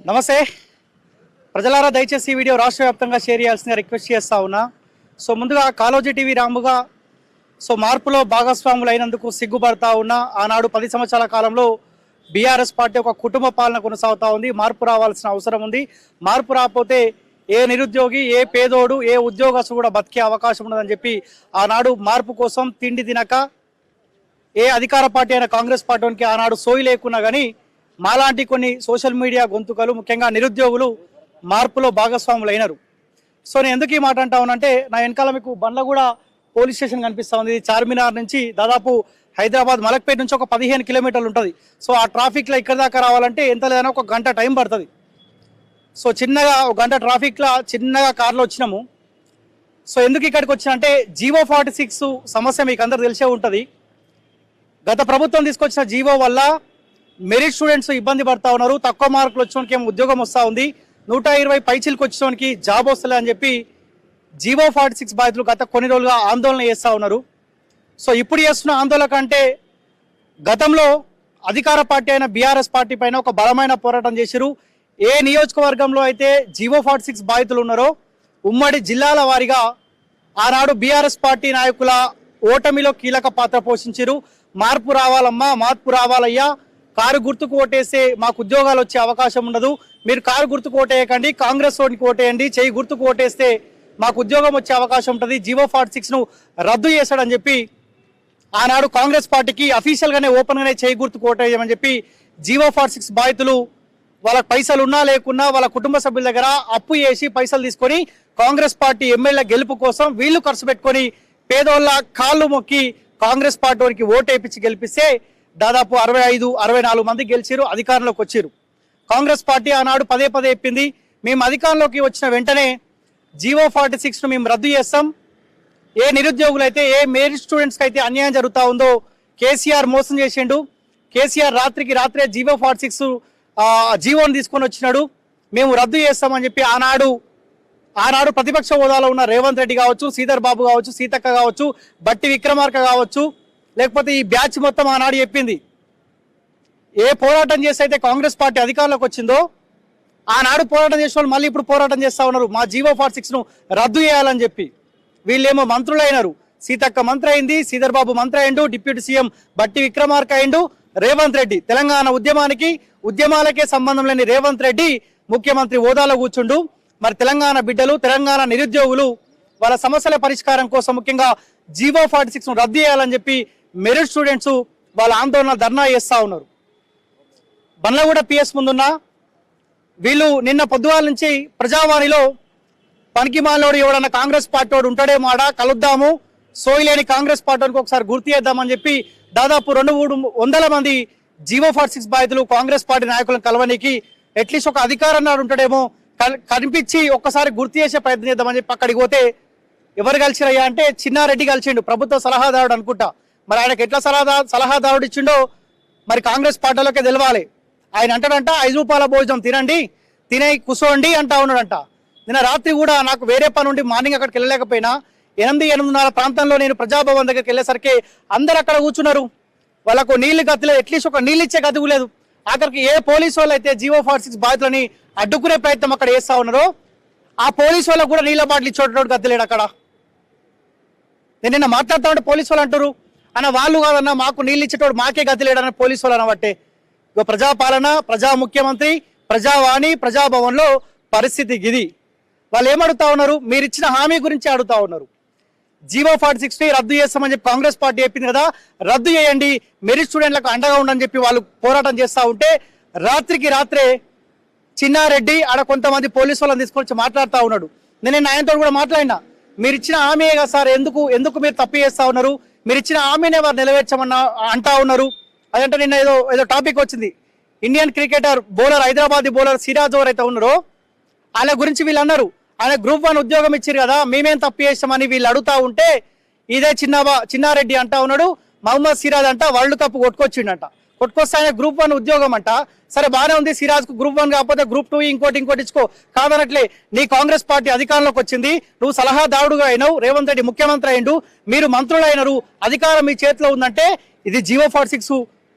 నమస్తే ప్రజలారా, దయచేసి ఈ వీడియో రాష్ట్ర వ్యాప్తంగా షేర్ చేయాల్సిందిగా రిక్వెస్ట్ చేస్తా ఉన్నా. ముందుగా కాలోజీ టీవీ రాముగా మార్పులో భాగస్వాములు అయినందుకు సిగ్గుపడతా ఉన్నా. ఆనాడు 10 సంవత్సరాల కాలంలో బీఆర్ఎస్ పార్టీ ఒక కుటుంబ పాలన కొనసాగుతూ ఉంది. మార్పు రావాల్సిన అవసరం ఉంది. మార్పు రాకపోతే ఏ నిరుద్యోగి, ఏ పేదోడు, ఏ ఉద్యోగస్తు కూడా బతికే అవకాశం ఉండదని చెప్పి ఆనాడు మార్పు కోసం తిండి తినక ఏ అధికార పార్టీ అయిన కాంగ్రెస్ పార్టీకి ఆనాడు సోయి లేకున్నా కానీ మాలాంటి కొన్ని సోషల్ మీడియా గొంతుకలు, ముఖ్యంగా నిరుద్యోగులు మార్పులో భాగస్వాములు అయినారు. నేను ఎందుకు ఈ మాట అంటా ఉన్నానంటే, నా వెనకాల మీకు బండ్లగూడ పోలీస్ స్టేషన్ కనిపిస్తూ ఉంది. చార్మినార్ నుంచి దాదాపు హైదరాబాద్ మలక్పేట నుంచి ఒక 15 కిలోమీటర్లు ఉంటుంది. ఆ ట్రాఫిక్లో ఇక్కడి దాకా రావాలంటే ఎంత లేదన్నా ఒక గంట టైం పడుతుంది. చిన్నగా ఒక గంట ట్రాఫిక్లో చిన్నగా కార్లో వచ్చినాము. ఎందుకు ఇక్కడికి వచ్చినా అంటే, జీవో 46 సమస్య మీకు అందరు తెలిసే ఉంటుంది. గత ప్రభుత్వం తీసుకొచ్చిన జీవో వల్ల మెరిట్ స్టూడెంట్స్ ఇబ్బంది పడతా ఉన్నారు. తక్కువ మార్కులు వచ్చేవానికి ఏమో ఉద్యోగం వస్తూ ఉంది, 120 పైచీలకు వచ్చేవానికి జాబ్ వస్తలే అని చెప్పి జీవో 46 బాధితులు గత కొన్ని రోజులుగా ఆందోళన చేస్తూ ఉన్నారు. ఇప్పుడు చేస్తున్న ఆందోళన కంటే గతంలో అధికార పార్టీ అయిన బీఆర్ఎస్ పార్టీ పైన ఒక బలమైన పోరాటం చేశారు. ఏ నియోజకవర్గంలో అయితే జీవో 46 బాధితులు ఉన్నారో ఉమ్మడి జిల్లాల వారీగా ఆనాడు బీఆర్ఎస్ పార్టీ నాయకుల ఓటమిలో కీలక పాత్ర పోషించారు. మార్పు రావాలమ్మా, మార్పు రావాలయ్యా, కారు గుర్తుకు ఓటేస్తే మాకు ఉద్యోగాలు వచ్చే అవకాశం ఉండదు, మీరు కారు గుర్తుకు ఓటేయకండి, కాంగ్రెస్ ఓటుకి ఓటేయండి, చెయ్యి గుర్తుకు ఓటేస్తే మాకు ఉద్యోగం వచ్చే అవకాశం ఉంటుంది, జీవో 46ను రద్దు చేశాడని చెప్పి ఆనాడు కాంగ్రెస్ పార్టీకి అఫీషియల్గానే ఓపెన్గానే చెయ్యి గుర్తుకు ఓటేయమని చెప్పి జీవో 46 బాధితులు వాళ్ళకి పైసలు ఉన్నా లేకున్నా వాళ్ళ కుటుంబ సభ్యుల దగ్గర అప్పు చేసి పైసలు తీసుకొని కాంగ్రెస్ పార్టీ ఎమ్మెల్యే గెలుపు కోసం వీళ్ళు ఖర్చు పెట్టుకొని పేదోళ్ళ కాళ్ళు మొక్కి కాంగ్రెస్ పార్టీ వారికి ఓటు వేయించి గెలిపిస్తే దాదాపు 65-64 మంది గెలిచారు, అధికారంలోకి వచ్చారు. కాంగ్రెస్ పార్టీ ఆనాడు పదే పదే చెప్పింది, మేము అధికారంలోకి వచ్చిన వెంటనే జీవో 46ను మేము రద్దు చేస్తాం. ఏ నిరుద్యోగులైతే, ఏ మెరిట్ స్టూడెంట్స్కి అయితే అన్యాయం జరుగుతూ ఉందో కేసీఆర్ మోసం చేసిండు. కేసీఆర్ రాత్రికి రాత్రే జీవో 46 జీవోని తీసుకొని వచ్చినాడు, మేము రద్దు చేస్తామని చెప్పి ఆనాడు ప్రతిపక్ష హోదాలో ఉన్న రేవంత్ రెడ్డి కావచ్చు, శ్రీధర్ బాబు కావచ్చు, సీతక్క కావచ్చు, బట్టి విక్రమార్క కావచ్చు, లేకపోతే ఈ బ్యాచ్ మొత్తం ఆనాడు చెప్పింది. ఏ పోరాటం చేసి అయితే కాంగ్రెస్ పార్టీ అధికారంలోకి వచ్చిందో ఆనాడు పోరాటం చేసిన వాళ్ళు మళ్ళీ ఇప్పుడు పోరాటం చేస్తూ ఉన్నారు, మా జీవో 46ను రద్దు చేయాలని చెప్పి. వీళ్ళేమో మంత్రులు అయినారు, సీతక్క మంత్రి అయింది, శ్రీధర్ బాబు మంత్రి అయిండు, డిప్యూటీ సీఎం బట్టి విక్రమార్క అయిండు, రేవంత్ రెడ్డి తెలంగాణ ఉద్యమాలకే సంబంధం లేని రేవంత్ రెడ్డి ముఖ్యమంత్రి హోదాలో కూర్చుండు. మరి తెలంగాణ బిడ్డలు, తెలంగాణ నిరుద్యోగులు వాళ్ళ సమస్యల పరిష్కారం కోసం ముఖ్యంగా జీవో 46ను రద్దు చేయాలని చెప్పి మెరిట్ స్టూడెంట్స్ వాళ్ళ ఆందోళన ధర్నా చేస్తూ ఉన్నారు. బండ్లగూడ పిఎస్ ముందున్న వీళ్ళు నిన్న పొద్దుగాల నుంచి ప్రజావాణిలో పనికిమాలోడు ఎవడన్నా కాంగ్రెస్ పార్టీ వాడు ఉంటాడేమో ఆడ కలుద్దాము, సోయిలేని కాంగ్రెస్ పార్టీకి ఒకసారి గుర్తు చేద్దామని చెప్పి దాదాపు 200-300 మంది జీవో 46 బాధితులు కాంగ్రెస్ పార్టీ నాయకులను కలవనికి అట్లీస్ట్ ఒక అధికారం నాడు ఉంటాడేమో కనిపించి ఒక్కసారి గుర్తు చేసే ప్రయత్నం చేద్దామని చెప్పి అక్కడికి పోతే ఎవరు కలిసిరయ్యా అంటే చిన్నారెడ్డి కలిసిండు, ప్రభుత్వ సలహాదారుడు అనుకుంటా. మరి ఆయనకు ఎట్లా సలహాదారుడు ఇచ్చిండో మరి కాంగ్రెస్ పార్టీలోకే తెలవాలి. ఆయన అంటాడంట 5 రూపాయల భోజనం తినండి, తినే కూర్చోండి అంటా ఉన్నాడంట. నిన్న రాత్రి కూడా నాకు వేరే పని ఉండి మార్నింగ్ అక్కడికి వెళ్ళలేకపోయినా 8-8:30 ప్రాంతంలో నేను ప్రజాభవన్ దగ్గరికి వెళ్ళేసరికి అందరు అక్కడ కూర్చున్నారు. వాళ్ళకు నీళ్లు గతిలేదు, అట్లీస్ట్ ఒక నీళ్ళు ఇచ్చే గతుకు లేదు. ఆఖరికి ఏ పోలీసు వాళ్ళు అయితే జీవో 46 బాధితులని అడ్డుకునే ప్రయత్నం అక్కడ చేస్తా ఉన్నారో ఆ పోలీసు వాళ్ళకు కూడా నీళ్ళ బాటిల్ ఇచ్చేటోడు గతిలేడు అక్కడ. నేను నిన్న మాట్లాడుతూ ఉంటే పోలీసు వాళ్ళు అంటారు అన్న వాళ్ళు కాదన్నా మాకు నీళ్ళు ఇచ్చేటోడు మాకే గతిలేడన్న పోలీసు వాళ్ళు అనబట్టే. ఇక ప్రజాపాలన, ప్రజా ముఖ్యమంత్రి, ప్రజావాణి, ప్రజాభవన్లో పరిస్థితి గిది. వాళ్ళు ఏమడుగుతా ఉన్నారు, మీరు ఇచ్చిన హామీ గురించి అడుగుతా ఉన్నారు. జీవో 46ని రద్దు చేస్తామని చెప్పి కాంగ్రెస్ పార్టీ చెప్పింది కదా, రద్దు చేయండి, మెరిట్ స్టూడెంట్లకు అండగా ఉండని చెప్పి వాళ్ళు పోరాటం చేస్తూ ఉంటే రాత్రికి రాత్రే చిన్నారెడ్డి ఆడ కొంతమంది పోలీసు వాళ్ళని తీసుకొచ్చి మాట్లాడుతూ ఉన్నాడు. నేను ఆయనతో కూడా మాట్లాడినా, మీరు ఇచ్చిన హామీయే కదా సార్, ఎందుకు మీరు తప్పు చేస్తూ ఉన్నారు, మీరు ఇచ్చిన హామీనే వారు నెరవేర్చమన్నా అంటా ఉన్నారు. అదంటే నిన్న ఏదో టాపిక్ వచ్చింది, Indian cricketer bowler, Hyderabadi bowler Siraj ఎవరైతే ఉన్నారో ఆయన గురించి వీళ్ళు అన్నారు, ఆయన గ్రూప్ 1 ఉద్యోగం ఇచ్చారు కదా, మేమేం తప్పు చేస్తామని వీళ్ళు అడుగుతా ఉంటే ఇదే చిన్నారెడ్డి అంటా ఉన్నాడు, మహమ్మద్ సిరాజ్ అంట వరల్డ్ కప్ కొట్టుకొచ్చిండంట, కొట్టుకొస్తే ఆయన గ్రూప్ 1 ఉద్యోగం అంట. సరే బాగానే ఉంది, సిరాజ్కు గ్రూప్ 1 కాకపోతే గ్రూప్ 2 ఇంకోటి ఇచ్చుకో, కాదనట్లే నీ కాంగ్రెస్ పార్టీ అధికారంలోకి వచ్చింది, నువ్వు సలహాదారుడుగా అయినావు, రేవంత్ రెడ్డి ముఖ్యమంత్రి అయిండు, మీరు మంత్రులు అయినారు, అధికారం మీ చేతిలో ఉందంటే ఇది జీవో 46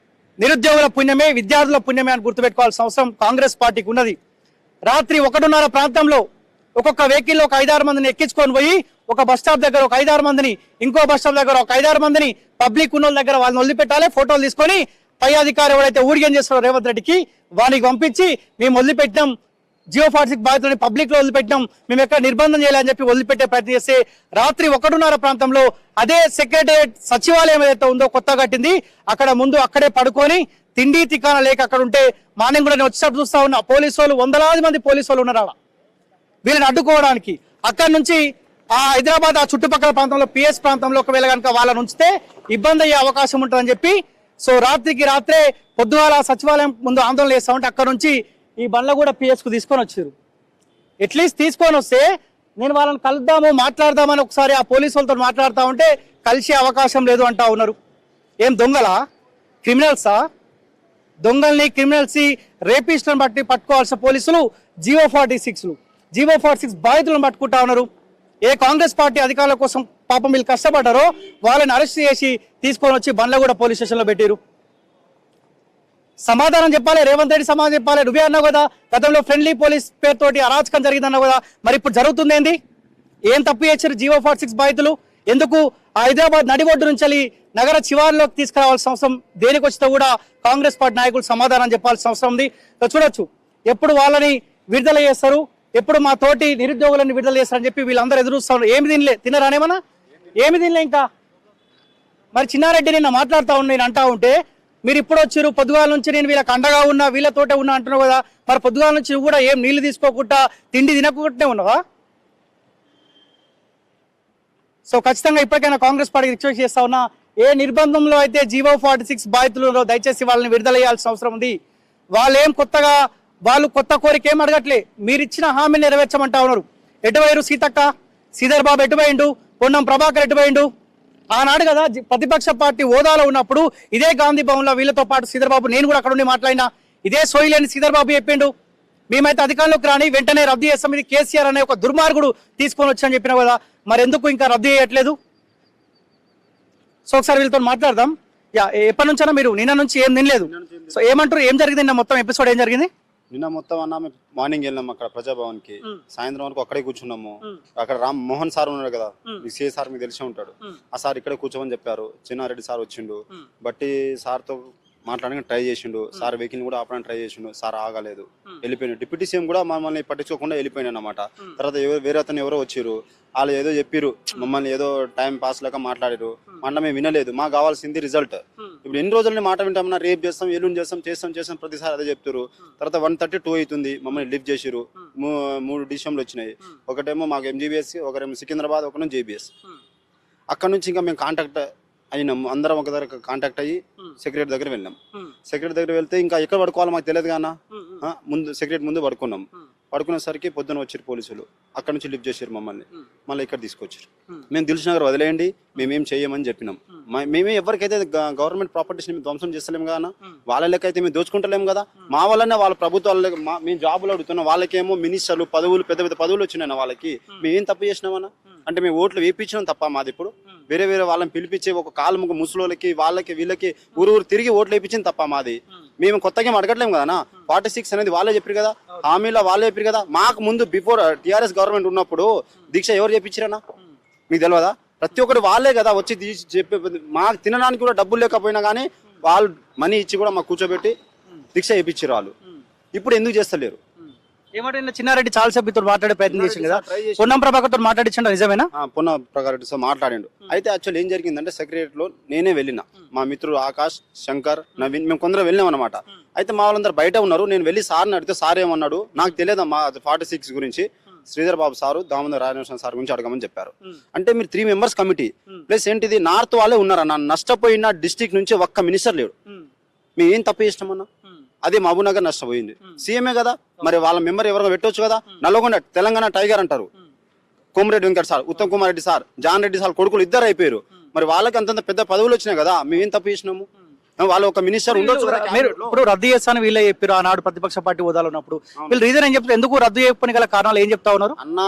నిరుద్యోగుల పుణ్యమే, విద్యార్థుల పుణ్యమే అని గుర్తుపెట్టుకోవాల్సిన అవసరం కాంగ్రెస్ పార్టీకి ఉన్నది. రాత్రి 1:30 ప్రాంతంలో ఒక్కొక్క వెహికల్లో ఒక 5-6 మందిని ఎక్కించుకొని పోయి ఒక బస్ స్టాప్ దగ్గర ఒక 5-6 మందిని, ఇంకో బస్ స్టాప్ దగ్గర ఒక 5-6 మందిని, పబ్లిక్ ఉన్న దగ్గర వాళ్ళని వదిలిపెట్టాలి. ఫోటోలు తీసుకొని పై అధికారి ఎవరైతే ఊడిగం చేస్తారో రేవంత్ రెడ్డికి వానికి పంపించి మేము వదిలిపెట్టినాం, జియో 46 బాధితులని పబ్లిక్ లో వదిలిపెట్టినాం, మేము ఎక్కడ నిర్బంధం చేయాలని చెప్పి వదిలిపెట్టే ప్రయత్నం చేస్తే రాత్రి 1:30 ప్రాంతంలో అదే సెక్రటరియట్ సచివాలయం ఏదైతే ఉందో కొత్తగా కట్టింది అక్కడ ముందు అక్కడే పడుకొని తిండి తికాన లేక అక్కడ ఉంటే మార్నింగ్ కూడా నేను వచ్చేటప్పుడు చూస్తా ఉన్నా పోలీసు వాళ్ళు, వందలాది మంది పోలీసు వాళ్ళు ఉన్నారు అలా వీళ్ళని అడ్డుకోవడానికి. అక్కడి నుంచి ఆ హైదరాబాద్ ఆ చుట్టుపక్కల ప్రాంతంలో పిఎస్ ప్రాంతంలో ఒకవేళ కనుక వాళ్ళని ఉంచితే ఇబ్బంది అయ్యే అవకాశం ఉంటుందని చెప్పి సో రాత్రికి రాత్రే పొద్దుగాల సచివాలయం ముందు ఆందోళన చేస్తా ఉంటే అక్కడ నుంచి ఈ బండ్ల కూడా పిఎస్ కు తీసుకొని వచ్చారు. అట్లీస్ట్ తీసుకొని వస్తే నేను వాళ్ళని కలుద్దాము మాట్లాడదామని ఒకసారి ఆ పోలీసు వాళ్ళతో మాట్లాడుతూ ఉంటే కలిసే అవకాశం లేదు అంటా ఉన్నారు. ఏం దొంగలా, క్రిమినల్సా? దొంగల్ని, క్రిమినల్స్, రేపిస్టులను బట్టి పట్టుకోవాల్సిన పోలీసులు జియో 46 బాధితులను పట్టుకుంటా ఉన్నారు. ఏ కాంగ్రెస్ పార్టీ అధికారుల కోసం పాపం వీళ్ళు కష్టపడ్డారో వాళ్ళని అరెస్ట్ చేసి తీసుకొని వచ్చి బండ్లగూడ పోలీస్ స్టేషన్లో పెట్టారు. సమాధానం చెప్పాలి, రేవంత్ రెడ్డి సమాధానం చెప్పాలి. నువ్వే అన్నావు కదా గతంలో ఫ్రెండ్లీ పోలీస్ పేరుతోటి అరాచకం జరిగిందన్నావు కదా, మరి ఇప్పుడు జరుగుతుంది ఏంది? ఏం తప్పు చేశారు జియో 46 బాధితులు? ఎందుకు హైదరాబాద్ నడిబొడ్డు నుంచి నగర చివారిలోకి తీసుకురావాల్సిన అవసరం దేనికి వచ్చినా కూడా కాంగ్రెస్ పార్టీ నాయకులు సమాధానం చెప్పాల్సిన అవసరం ఉంది. చూడొచ్చు ఎప్పుడు వాళ్ళని విడుదల చేస్తారు, ఎప్పుడు మా తోటి నిరుద్యోగులను విడుదల చేస్తారని చెప్పి వీళ్ళందరూ ఎదురుస్తా ఉన్నారు. ఏమి తినలే, తినరానేమన్నా ఏమి తినలే ఇంకా. మరి చిన్నారెడ్డి నిన్న మాట్లాడుతూ ఉన్నా నేను అంటా ఉంటే మీరు ఇప్పుడు వచ్చారు పొద్దుగాల నుంచి నేను వీళ్ళకి అండగా ఉన్నా వీళ్ళతోటే ఉన్నా అంటున్నావు కదా, మరి పొద్దుగాల నుంచి నువ్వు కూడా ఏం నీళ్లు తీసుకోకుండా తిండి తినకుండానే ఉన్నావా? సో ఖచ్చితంగా ఇప్పటికైనా కాంగ్రెస్ పార్టీకి రిక్వెస్ట్ చేస్తా ఉన్నా, ఏ నిర్బంధంలో అయితే జియో 46 బాధితులు దయచేసి వాళ్ళని విడుదల చేయాల్సిన అవసరం ఉంది. వాళ్ళు కొత్త కోరిక ఏం అడగట్లే, మీరు ఇచ్చిన హామీని నెరవేర్చమంటా ఉన్నారు. ఎటువైరు సీతక్క, శ్రీధర్ బాబు ఎటువైండు, పొన్నం ప్రభాకర్ ఎటువైండు? ఆనాడు కదా ప్రతిపక్ష పార్టీ హోదాలో ఉన్నప్పుడు ఇదే గాంధీ భవన్ లో వీళ్ళతో పాటు శ్రీధర్ బాబు నేను కూడా అక్కడ ఉండి మాట్లాడినా, ఇదే సోయిలేని శ్రీధర్ బాబు చెప్పిండు మేమైతే అధికారంలోకి రాని వెంటనే రద్దు చేస్తాం, ఇది కేసీఆర్ అనే ఒక దుర్మార్గుడు తీసుకొని వచ్చాని చెప్పినా కదా, మరి ఎందుకు ఇంకా రద్దు చేయట్లేదు? సో ఒకసారి వీళ్ళతో మాట్లాడదాం. ఎప్పటి నుంచైనా మీరు నిన్న నుంచి ఏం తినలేదు, సో ఏమంటారు, ఏం జరిగింది నిన్న మొత్తం ఎపిసోడ్ ఏం జరిగింది? నిన్న మొత్తం అన్న మార్నింగ్ వెళ్ళాం అక్కడ ప్రజాభవన్ కి, సాయంత్రం వరకు అక్కడే కూర్చున్నాము. అక్కడ రామ్ మోహన్ సార్ ఉన్నాడు కదా, సిఏ సార్ మీకు తెలిసే ఉంటాడు, ఆ సార్ ఇక్కడే కూర్చోమని చెప్పారు. చిన్నారెడ్డి సార్ వచ్చిండు, బట్టి సార్ తో మాట్లాడడానికి ట్రై చేసిండు, సార్ వెహికల్ కూడా ఆపడానికి ట్రై చేసిండు, సార్ ఆగలేదు, వెళ్ళిపోయిండు. డిప్యూటీ సీఎం కూడా మమ్మల్ని పట్టించుకోకుండా వెళ్ళిపోయినా అన్నమాట. తర్వాత వేరే అతను ఎవరో వచ్చారు, వాళ్ళు ఏదో చెప్పారు, మమ్మల్ని ఏదో టైం పాస్ లేక మాట్లాడారు, మాట మేము వినలేదు. మాకు కావాల్సింది రిజల్ట్. ఇప్పుడు ఎన్ని రోజులని మాట వింటామన్నా, రేపు చేస్తాం, ఎల్లుండి చేస్తాం ప్రతిసారి అదే చెప్తారు. తర్వాత 1:32 అవుతుంది, మమ్మల్ని లిఫ్ట్ చేసిరు. 3 డిసిషన్లు వచ్చినాయి, ఒకటేమో మాకు ఎంజీబీఎస్, ఒకరేమో సికింద్రాబాద్, ఒకరేమో జేబీఎస్. అక్కడ నుంచి ఇంకా మేము కాంటాక్ట్ అయినాం, అందరం ఒక దగ్గర కాంటాక్ట్ అయ్యి సెక్రటరీ దగ్గర వెళ్ళాం. సెక్రటరీ దగ్గర వెళ్తే ఇంకా ఎక్కడ పడుకోవాలో మాకు తెలియదు కానీ ముందు సెక్రటరీ ముందు పడుకున్నాం. పడుకునేసరికి పొద్దున వచ్చారు పోలీసులు, అక్కడ నుంచి లిఫ్ట్ చేశారు మమ్మల్ని, మళ్ళీ ఇక్కడ తీసుకొచ్చారు. మేము దిల్సుఖ్నగర్ వదిలేయండి, మేమేం చేయమని చెప్పినాం. మేమే ఎవరికైతే గవర్నమెంట్ ప్రాపర్టీస్ ధ్వంసం చేస్తలేము కదా, వాళ్ళ లెక్క అయితే మేము దోచుకుంటలేము కదా. మా వల్లనే వాళ్ళ ప్రభుత్వాలు మేము జాబులు అడుగుతున్నాం, వాళ్ళకేమో మినిస్టర్లు పదవులు పెద్ద పెద్ద పదవులు వచ్చినాయి వాళ్ళకి. మేమేం తప్పు చేసినామన్నా అంటే మేము ఓట్లు వేయించడం తప్ప మాది. ఇప్పుడు వేరే వాళ్ళని పిలిపించి ఒక కాలు ముసలోళ్ళకి వాళ్ళకి వీళ్ళకి ఊరు తిరిగి ఓట్లు వేయించింది తప్ప మాది. మేము కొత్తగా ఏం అడగట్లేము కదా. 46 అనేది వాళ్ళే చెప్పారు కదా, హామీలో వాళ్ళే చెప్పారు కదా. మాకు ముందు బిఫోర్ టీఆర్ఎస్ గవర్నమెంట్ ఉన్నప్పుడు దీక్ష ఎవరు చెప్పించారన్నా మీకు తెలియదా? ప్రతి ఒక్కరు వాళ్ళే కదా వచ్చి చెప్పే. మాకు తినడానికి కూడా డబ్బులు లేకపోయినా కానీ వాళ్ళు మనీ ఇచ్చి కూడా మాకు కూర్చోబెట్టి దీక్ష చేయించారు వాళ్ళు. ఇప్పుడు ఎందుకు చేస్తలేరు? ఏమంటే చిన్నారెడ్డి చాలా సభ్యుతో మాట్లాడే ప్రయత్నం చేసింది కదా, పొన్నం ప్రభాకర్ తో మాట్లాడించండి, నిజమేనా? పొన్నం ప్రభాకర్ తో మాట్లాడిండు. అయితే యాక్చువల్ ఏం జరిగిందంటే సెక్రటరియట్ లో నేనే వెళ్ళిన, మా మిత్రుడు ఆకాష్, శంకర్, నవీన్, మేము కొందరు వెళ్ళాం అనమాట. అయితే మా వాళ్ళందరూ బయట ఉన్నారు. నేను వెళ్ళి సార్ని అడిగితే సార్ ఏమన్నాడు నాకు తెలియదు, మా 46 గురించి శ్రీధర్ బాబు సారు, దామోదర్ రాజేశ్వర సార్ గురించి అడగమని చెప్పారు. అంటే మీరు 3 మెంబర్స్ కమిటీ ప్లస్ ఏంటిది నార్త్ వాళ్ళే ఉన్నారన్న, నష్టపోయిన డిస్ట్రిక్ట్ నుంచి ఒక్క మినిస్టర్ లేడు. మేము ఏం తప్పు చేసినామన్నా? అదే మహబూబ్నగర్ నష్టపోయింది, సీఎంఏ కదా, మరి వాళ్ళ మెంబర్ ఎవరో పెట్టవచ్చు కదా. నల్గొండ తెలంగాణ టైగర్ అంటారు, Komareddy Venkat sir, Uttam Kumar Reddy sir, Jana Reddy sir కొడుకులు ఇద్దరు అయిపోయారు. మరి వాళ్ళకి అంతంత పెద్ద పదవులు వచ్చినాయి కదా, మేమేం తప్పు చేసినాము? వాళ్ళు ఒక మినిస్టర్ ఉండొచ్చు. ఇప్పుడు రద్దు చేస్తాను వీళ్ళే చెప్పారు ఆనాడు ప్రతిపక్ష పార్టీ హోదాలో ఉన్నప్పుడు. వీళ్ళు రీజన్ ఏం చెప్తారు, ఎందుకు రద్దు చేయకపోయిన గల కారణాలు ఏం చెప్తా ఉన్నారు అన్న?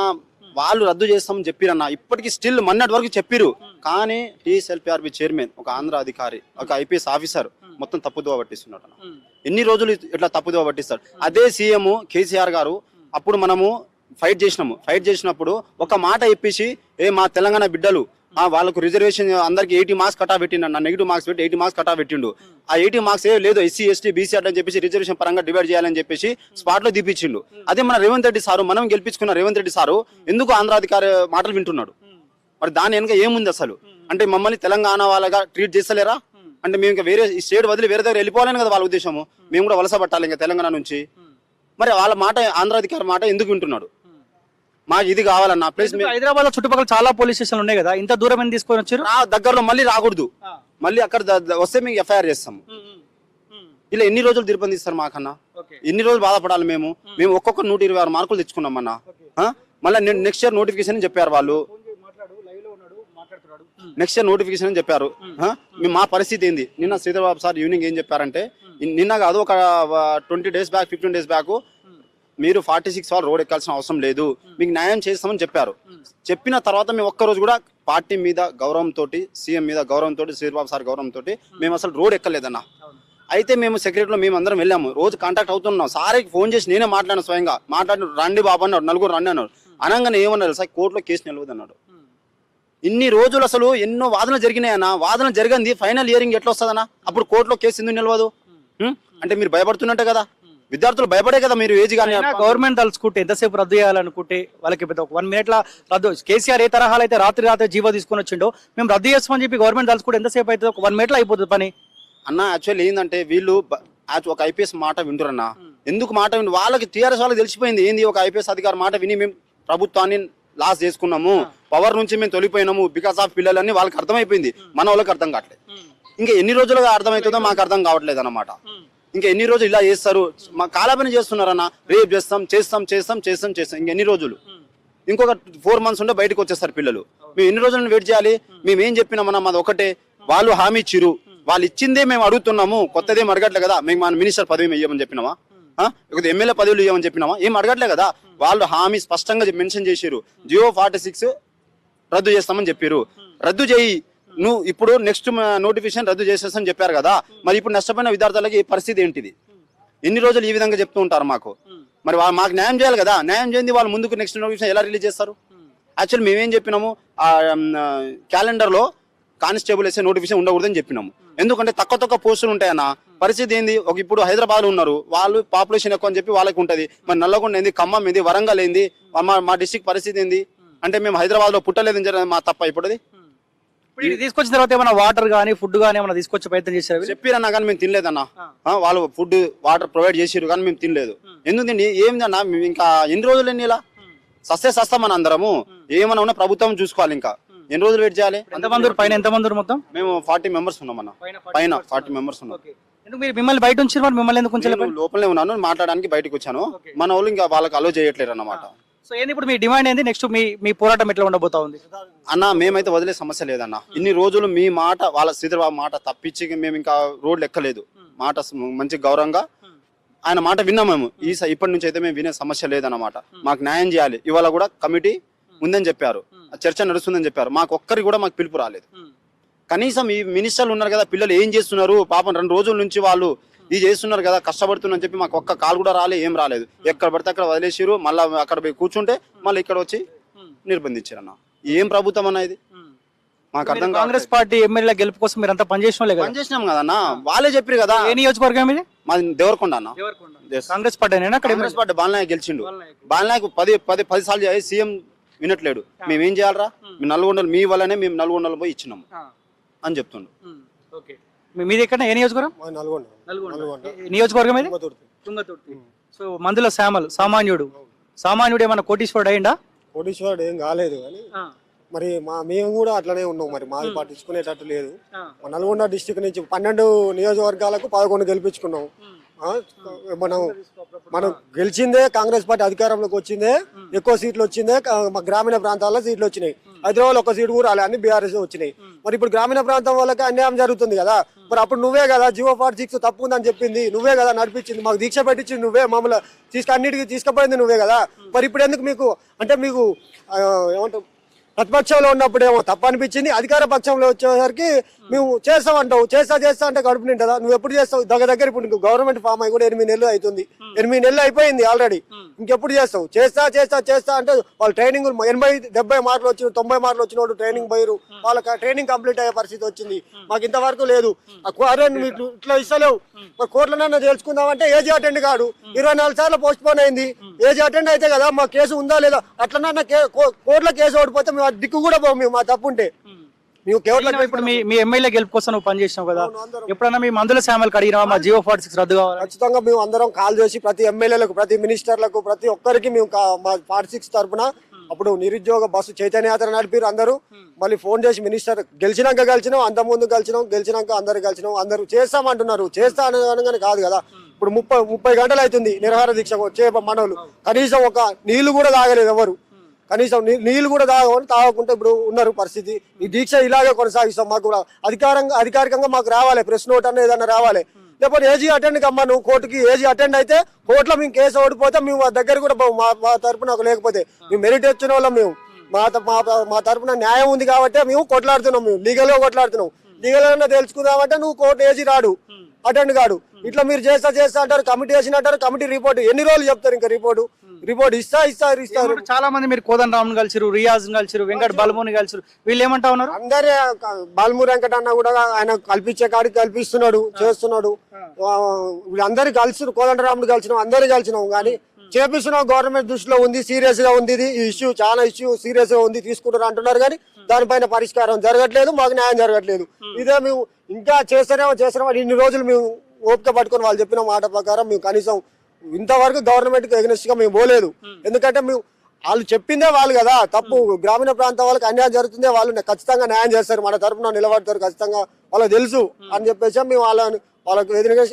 వాళ్ళు రద్దు చేస్తామని చెప్పిరన్న, ఇప్పటికీ స్టిల్ మొన్నటి వరకు చెప్పిరు. కానీ టీఎస్ఎల్పిఆర్బి చైర్మన్, ఒక ఆంధ్ర అధికారి, ఒక ఐపీఎస్ ఆఫీసర్ మొత్తం తప్పుదోవ పట్టిస్తున్నాడు అన్న. ఎన్ని రోజులు ఇట్లా తప్పుదోవ పట్టిస్తాడు? అదే సీఎం కేసీఆర్ గారు అప్పుడు మనము ఫైట్ చేసినప్పుడు ఒక మాట చెప్పేసి మా తెలంగాణ బిడ్డలు వాళ్ళకు రిజర్వేషన్ అందరికి 80 మార్క్స్ కటా పెట్టిండు అన్న, నెగిటివ్ మార్క్స్ పెట్టి 80 మార్క్స్ కటా పెట్టిండు. ఆ 80 మార్క్స్ లేదు ఎస్సీ ఎస్టీ బీసీ అని చెప్పేసి రిజర్వేషన్ పరంగా డివైడ్ చేయాలని చెప్పేసి స్పాట్ లో దిప్పించిండు. అదే మన రేవంత్ రెడ్డి సారు, మనం గెలిపించుకున్న రేవంత్ రెడ్డి సారు ఎందుకు ఆంధ్ర అధికారి మాటలు వింటున్నాడు? మరి దాని వెనక ఏముంది అసలు? అంటే మమ్మల్ని తెలంగాణ వాళ్ళగా ట్రీట్ చేస్తలేరా? అంటే మేము ఇంకా వేరే స్టేట్ వదిలి వేరే దగ్గర వెళ్ళిపోవాలని కదా వాళ్ళ ఉద్దేశము. మేము కూడా వలస పట్టాలి ఇంకా తెలంగాణ నుంచి. మరి వాళ్ళ మాట, ఆంధ్ర అధికారి మాట ఎందుకు వింటున్నాడు? మాకు ఇది కావాలన్న ప్లేస్. హైదరాబాద్ లో చుట్టుపక్కల చాలా పోలీస్ స్టేషన్లు ఉన్నాయి కదా, ఇంత దూరం ఎందుకు తీసుకొని వచ్చారు? దగ్గరలో మళ్ళీ రాకూడదు, మళ్ళీ అక్కడ వస్తే మేము ఎఫ్ఐఆర్ చేస్తాము. ఇలా ఎన్ని రోజులు నిర్బంధిస్తారు మాకన్నా? ఎన్ని రోజులు బాధపడాలి మేము? ఒక్కొక్క 126 మార్కులు తెచ్చుకున్నాం అన్న. మళ్ళీ నెక్స్ట్ ఇయర్ నోటిఫికేషన్ చెప్పారు వాళ్ళు, నెక్స్ట్ ఇయర్ నోటిఫికేషన్ అని చెప్పారు. మా పరిస్థితి ఏంది? నిన్న శ్రీధర్ సార్ ఈవినింగ్ ఏం చెప్పారంటే, నిన్న కాదు ఒక 20 days బ్యాక్ 15 days బ్యాక్ మీరు 46 వాళ్ళు రోడ్ ఎక్కాల్సిన అవసరం లేదు, మీకు న్యాయం చేస్తామని చెప్పారు. చెప్పిన తర్వాత మేము ఒక్కరోజు కూడా పార్టీ మీద గౌరవంతో, సీఎం మీద గౌరవంతో, శ్రీబాబు సార్ గౌరవంతో మేము అసలు రోడ్ ఎక్కలేదన్న. అయితే మేము సెక్రటరీలో మేము అందరం వెళ్ళాము, రోజు కాంటాక్ట్ అవుతున్నాం. సార్కి ఫోన్ చేసి నేనే మాట్లాడిన, స్వయంగా మాట్లాడిన. రండి బాబు అన్నాడు, నలుగురు రండి అన్నాడు. అనగానే ఏమన్నారు సార్, కోర్టులో కేసు నిలవదు అన్నాడు. ఇన్ని రోజులు అసలు ఎన్నో వాదనలు జరిగినాయన్న. వాదన జరిగింది, ఫైనల్ హియరింగ్ ఎట్లా వస్తుందన్నా? అప్పుడు కోర్టులో కేసు ఎందుకు నిలవదు? అంటే మీరు భయపడుతున్నట్టే కదా, విద్యార్థులు భయపడే కదా మీరు ఏజ్ కానీ. గవర్నమెంట్ తలుచుకుంటే ఎంతసేపు రద్దు చేయాలనుకుంటే వాళ్ళకి 1 minute రద్దు. కేసీఆర్ ఏ తరహాలు అయితే రాత్రి జీవో తీసుకొని వచ్చిండో, మేము రద్దు చేస్తామని చెప్పి గవర్నమెంట్ తలుచుకుంటే ఎంతసేపు అవుతుంది? 1 minute అయిపోతుంది పని అన్న. యాక్చువల్లీ ఏంటంటే వీళ్ళు ఒక ఐపీఎస్ మాట వింటురన్నా. ఎందుకు మాట వింటు? వాళ్ళకి టీఆర్ఎస్ వాళ్ళకి తెలిసిపోయింది ఏంది, ఒక ఐపీఎస్ అధికారి మాట విని మేము ప్రభుత్వాన్ని లాస్ చేసుకున్నాము, పవర్ నుంచి మేము తొలిపోయినాము బికాస్ ఆఫ్ పిల్లలన్నీ వాళ్ళకి అర్థమైపోయింది. మన వాళ్ళకి అర్థం కావట్లేదు. ఇంకా ఎన్ని రోజులుగా అర్థమవుతుందో మాకు అర్థం కావట్లేదు అన్నమాట. ఇంకా ఎన్ని రోజులు ఇలా చేస్తారు? మా కాలపని చేస్తున్నారన్న. రేపు చేస్తాం. ఇంకా ఎన్ని రోజులు? ఇంకొక 4 months ఉంటే బయటకు వచ్చేస్తారు పిల్లలు. మేము ఎన్ని రోజులను వెయిట్ చేయాలి? మేము ఏం చెప్పినామన్నా, మాది ఒకటే, వాళ్ళు హామీ ఇచ్చిరు, వాళ్ళు ఇచ్చిందే మేము అడుగుతున్నాము, కొత్తదేం అడగట్లే కదా. మేము మన మినిస్టర్ పదవి ఇవ్వమని చెప్పినామా? ఎమ్మెల్యే పదవులు ఇవ్వమని చెప్పినామా? ఏం అడగట్లే కదా. వాళ్ళు హామీ స్పష్టంగా మెన్షన్ చేసిరు, జియో 46 రద్దు చేస్తామని చెప్పారు. రద్దు చేయి నువ్వు, ఇప్పుడు నెక్స్ట్ నోటిఫికేషన్ రద్దు చేసేసని చెప్పారు కదా. మరి ఇప్పుడు నష్టపోయిన విద్యార్థులకి పరిస్థితి ఏంటిది? ఎన్ని రోజులు ఈ విధంగా చెప్తూ ఉంటారు మాకు? మరి మాకు న్యాయం చేయాలి కదా. న్యాయం చేయండి వాళ్ళు ముందుకు నెక్స్ట్ నోటిఫికేషన్ ఎలా రిలీజ్ చేస్తారు? యాక్చువల్లీ మేమేం చెప్పినాము, క్యాలెండర్లో కానిస్టేబుల్ వేసే నోటిఫికేషన్ ఉండకూడదని చెప్పినాము. ఎందుకంటే తక్కువ పోస్టులు ఉంటాయన్న. పరిస్థితి ఏంది? ఇప్పుడు హైదరాబాద్ ఉన్నారు వాళ్ళు, పాపులేషన్ ఎక్కువ అని చెప్పి వాళ్ళకి ఉంటుంది. మరి నల్లగొండ ఏంది, ఖమ్మం ఏంది, వరంగల్ ఏంది, మా డిస్టిక్ పరిస్థితి ఏంది? అంటే మేము హైదరాబాద్ లో పుట్టలేదని మా తప్ప ఇప్పుడు అది. తీసుకొచ్చిన తర్వాత ఏమైనా వాటర్ కానీ ఫుడ్ కానీ ఏమైనా తీసుకొచ్చే ప్రయత్నం చేశారు? చెప్పిరన్నా కానీ మేము తినలేదన్నా. వాళ్ళు ఫుడ్ వాటర్ ప్రొవైడ్ చేసిరు కానీ మేము తినలేదు. ఎందుకంటే ఏందన్నా, మేము ఇంకా ఎన్ని రోజులు ఎన్ని ఇలా సస్తామని అందరము ఏమన్నా ఉన్నా ప్రభుత్వం చూసుకోవాలి. ఇంకా ఎన్ని రోజులు వెయిట్ చేయాలి? ఎంతమంది మొత్తం? మేము 40 members ఉన్నామన్నా. పైన 40 members ఉన్నాం. మీరు మిమ్మల్ని బయట ఉంచారు, మరి మిమ్మల్ని ఎందుకు ఉంచలేదు? లోపలనే ఉన్నాను, మాట్లాడడానికి బయటకు వచ్చాను. మన వాళ్ళు ఇంకా వాళ్ళకి అలో చేయట్లేరు అన్నమాట. సో ఏంది ఇప్పుడు మీ డిమాండ్ ఏంది? నెక్స్ట్ మీ పోరాటం ఎట్లా ఉండబోతా ఉంది అన్న? మేమైతే వదిలే సమస్య లేదన్న. ఇన్ని రోజులు మీ మాట, వాళ్ళ శ్రీధర్బాబు మాట తప్పించి మేము ఇంకా రోడ్లు ఎక్కలేదు. మాట మంచి గౌరవంగా ఆయన మాట విన్నాం మేము. ఇప్పటి నుంచి అయితే మేము వినే సమస్య లేదన్నమాట. మాకు న్యాయం చేయాలి. ఇవాళ కూడా కమిటీ ఉందని చెప్పారు, చర్చ నడుస్తుందని చెప్పారు. మాకు ఒక్కరికి కూడా మాకు పిలుపు రాలేదు. కనీసం ఈ మినిస్టర్లు ఉన్నారు కదా, పిల్లలు ఏం చేస్తున్నారు పాపం, 2 రోజుల నుంచి వాళ్ళు ఇది చేస్తున్నారు కదా, కష్టపడుతున్నారని చెప్పి మాకు ఒక్క కాల్ కూడా ఏం రాలేదు. ఎక్కడ పడితే అక్కడ వదిలేసారు. మళ్ళీ అక్కడ పోయి కూర్చుంటే మళ్ళీ ఇక్కడ వచ్చి నిర్బంధించారు అన్న. ఏం ప్రభుత్వం అన్న ఇది? మాకు అర్థం. కాంగ్రెస్ పార్టీ ఎమ్మెల్యే గెలుపు కోసం మీరు అంతా పనిచేసినాం కదన్నా. వాళ్ళే చెప్పారు కదా. ఏ నియోజకవర్గం ఇది? మాది దేవరకొండ అన్న. కాంగ్రెస్ పార్టీ కాంగ్రెస్ పార్టీ బాలనాయక్ గెలిచిండు. బాలనాయక్ 10 సార్లు సీఎం వినట్లేడు. మేమేం చేయాలరా? మీ నల్గొండలు మీ వల్లనే మేము నల్గొండలు పోయి ఇచ్చినాము అని చెప్తుండు. మీది ఎక్కడ? ఏ నియోజకవర్గం? నియోజకవర్గం ఇది తుంగతుర్తి. సో మందుల సామాన్యుడు ఏమన్నా కోటీశ్వరుడు అయ్యిందా? కోటీశ్వరుడు ఏం కాలేదు కానీ మరి మేము కూడా అట్లనే ఉన్నాం. మరి మాది పట్టించుకునేటట్టు లేదు. నల్గొండ డిస్టిక్ నుంచి 12 నియోజకవర్గాలకు 11 గెలిపించుకున్నాం. మనం గెలిచిందే కాంగ్రెస్ పార్టీ అధికారంలోకి వచ్చిందే, ఎక్కువ సీట్లు వచ్చిందే మా గ్రామీణ ప్రాంతాల్లో సీట్లు వచ్చినాయి. హైదరాబాద్ ఒక సీటు కూడా రాలే, అన్ని బీఆర్ఎస్ వచ్చినాయి. మరి ఇప్పుడు గ్రామీణ ప్రాంతం వాళ్ళకి అన్యాయం జరుగుతుంది కదా. మరి అప్పుడు నువ్వే కదా జియో 46 తప్పు ఉందని చెప్పింది, నువ్వే కదా నడిపించింది, మాకు దీక్ష పెట్టించింది నువ్వే, మమ్మల్ని అన్నిటికీ తీసుకుపోయింది నువ్వే కదా. మరి ఇప్పుడు ఎందుకు మీకు అంటే మీకు ఏమంటారు ప్రతిపక్షంలో ఉన్నప్పుడేమో తప్పు అనిపించింది, అధికార పక్షంలో వచ్చేసరికి మేము చేస్తామంటావు, చేస్తా అంటే కడుపు నింటదా? నువ్వు ఎప్పుడు చేస్తావు? దగ్గర ఇప్పుడు నీకు గవర్నమెంట్ ఫామ్ అయి కూడా 8 నెలలు అవుతుంది, 8 నెలలు అయిపోయింది ఆల్రెడీ. ఇంకెప్పుడు చేస్తావు? చేస్తా అంటే వాళ్ళు ట్రైనింగ్ 80-70 మార్కులు వచ్చి 90 మార్కులు వచ్చిన వాళ్ళు ట్రైనింగ్ పోయారు, వాళ్ళకి ట్రైనింగ్ కంప్లీట్ అయ్యే పరిస్థితి వచ్చింది. మాకు ఇంతవరకు లేదు. ఇట్లా ఇస్తలేవు. కోర్టులనన్నా తెలుసుకుందామంటే ఏజీ అటెండ్ కాడు, 24 సార్లు పోస్ట్ పోన్ అయింది. ఏజీ అటెండ్ అయితే కదా మా కేసు ఉందా లేదా, అట్లనన్నా కోర్టులో కేసు ఓడిపోతే మేము దిక్కు కూడా పోము. మేము మా తప్పు ఉంటే మేము కేవలం ఇప్పుడు మీ ఎమ్మెల్యే గెలుపు కోసం నువ్వు పనిచేసినావు కదా, ఎప్పుడన్నా మీ మందుల శామలకు అడిగినావా మా జియో 46 రద్దు కావాలి? ఖచ్చితంగా మేము అందరం కాల్ చేసి ప్రతి ఎమ్మెల్యేలకు, ప్రతి మినిస్టర్లకు, ప్రతి ఒక్కరికి మేము మా 46 తరఫున అప్పుడు నిరుద్యోగ బస్సు చైతన్య యాత్ర నడిపారు అందరూ. మళ్ళీ ఫోన్ చేసి మినిస్టర్ గెలిచినాం, అంత ముందు గెలిచినాక అందరూ చేస్తామంటున్నారు. చేస్తా అనగానే కాదు కదా. ఇప్పుడు 30 గంటలు అవుతుంది నిరాహార దీక్ష వచ్చే మనోళ్ళు, కనీసం ఒక నీళ్లు కూడా తాగలేదు ఎవరు. కనీసం నీళ్లు కూడా తాగకుండా ఇప్పుడు ఉన్నారు పరిస్థితి. ఈ దీక్ష ఇలాగే కొనసాగిస్తాం. మాకు అధికారికంగా మాకు రావాలి, ప్రెస్ నోట్ అన్న ఏదన్నా రావాలి. లేకపోతే ఏజీ అటెండ్ కమ్మా, నువ్వు కోర్టుకి ఏజీ అటెండ్ అయితే కోర్టులో మేము కేసు ఓడిపోతే మేము మా దగ్గర కూడా మా తరపున లేకపోతే మేము మెరిట్ వచ్చిన వాళ్ళం. మేము మా తరపున న్యాయం ఉంది కాబట్టి మేము కొట్లాడుతున్నాం. మేము లీగల్ గా కొట్లాడుతున్నాం. లీగల్ గా తెలుసుకుందామంటే నువ్వు కోర్టు ఏజీ రాడు, అటెండ్ కాడు. ఇట్లా మీరు చేస్తా అంటారు, కమిటీ వేసినట్టారు. కమిటీ రిపోర్ట్ ఎన్ని రోజులు చెప్తారు? ఇంకా రిపోర్ట్ ఇస్తారు. చాలా మంది మీరు కోదండ రామ్ కలిసిరు, రియాజ్ కలిసిరు, వెంకట బలమూని కలిసిరు, వీళ్ళు ఏమంటా ఉన్నారు? అందరే బాలమూరి వెంకట అన్న కూడా ఆయన కల్పించే కాడికి కల్పిస్తున్నాడు, చేస్తున్నాడు. వీళ్ళందరూ కలిసి కోదండరాముడు కలిసినాం, అందరూ కలిసినాం. కానీ చేపిస్తున్నాం, గవర్నమెంట్ దృష్టిలో ఉంది, సీరియస్ గా ఉంది. ఇది ఇష్యూ చాలా సీరియస్ గా ఉంది, తీసుకుంటారు అంటున్నారు. కానీ దానిపైన పరిష్కారం జరగట్లేదు, మాకు న్యాయం జరగట్లేదు. ఇదే మేము ఇంకా చేస్తున్నామో ఇన్ని రోజులు మేము ఓపిక పట్టుకొని వాళ్ళు చెప్పిన మాట ప్రకారం మేము కనీసం ఇంతవరకు గవర్నమెంట్ కి ఎగ్నెస్ట్ గా మేము పోలేదు. ఎందుకంటే మేము వాళ్ళు చెప్పిందే వాళ్ళు కదా తప్పు. గ్రామీణ ప్రాంతం వాళ్ళకి అన్యాయం జరుగుతుందే వాళ్ళు ఖచ్చితంగా న్యాయం చేస్తారు, మన తరఫున నిలబడతారు ఖచ్చితంగా, వాళ్ళకి తెలుసు అని చెప్పేసి మేము వాళ్ళకి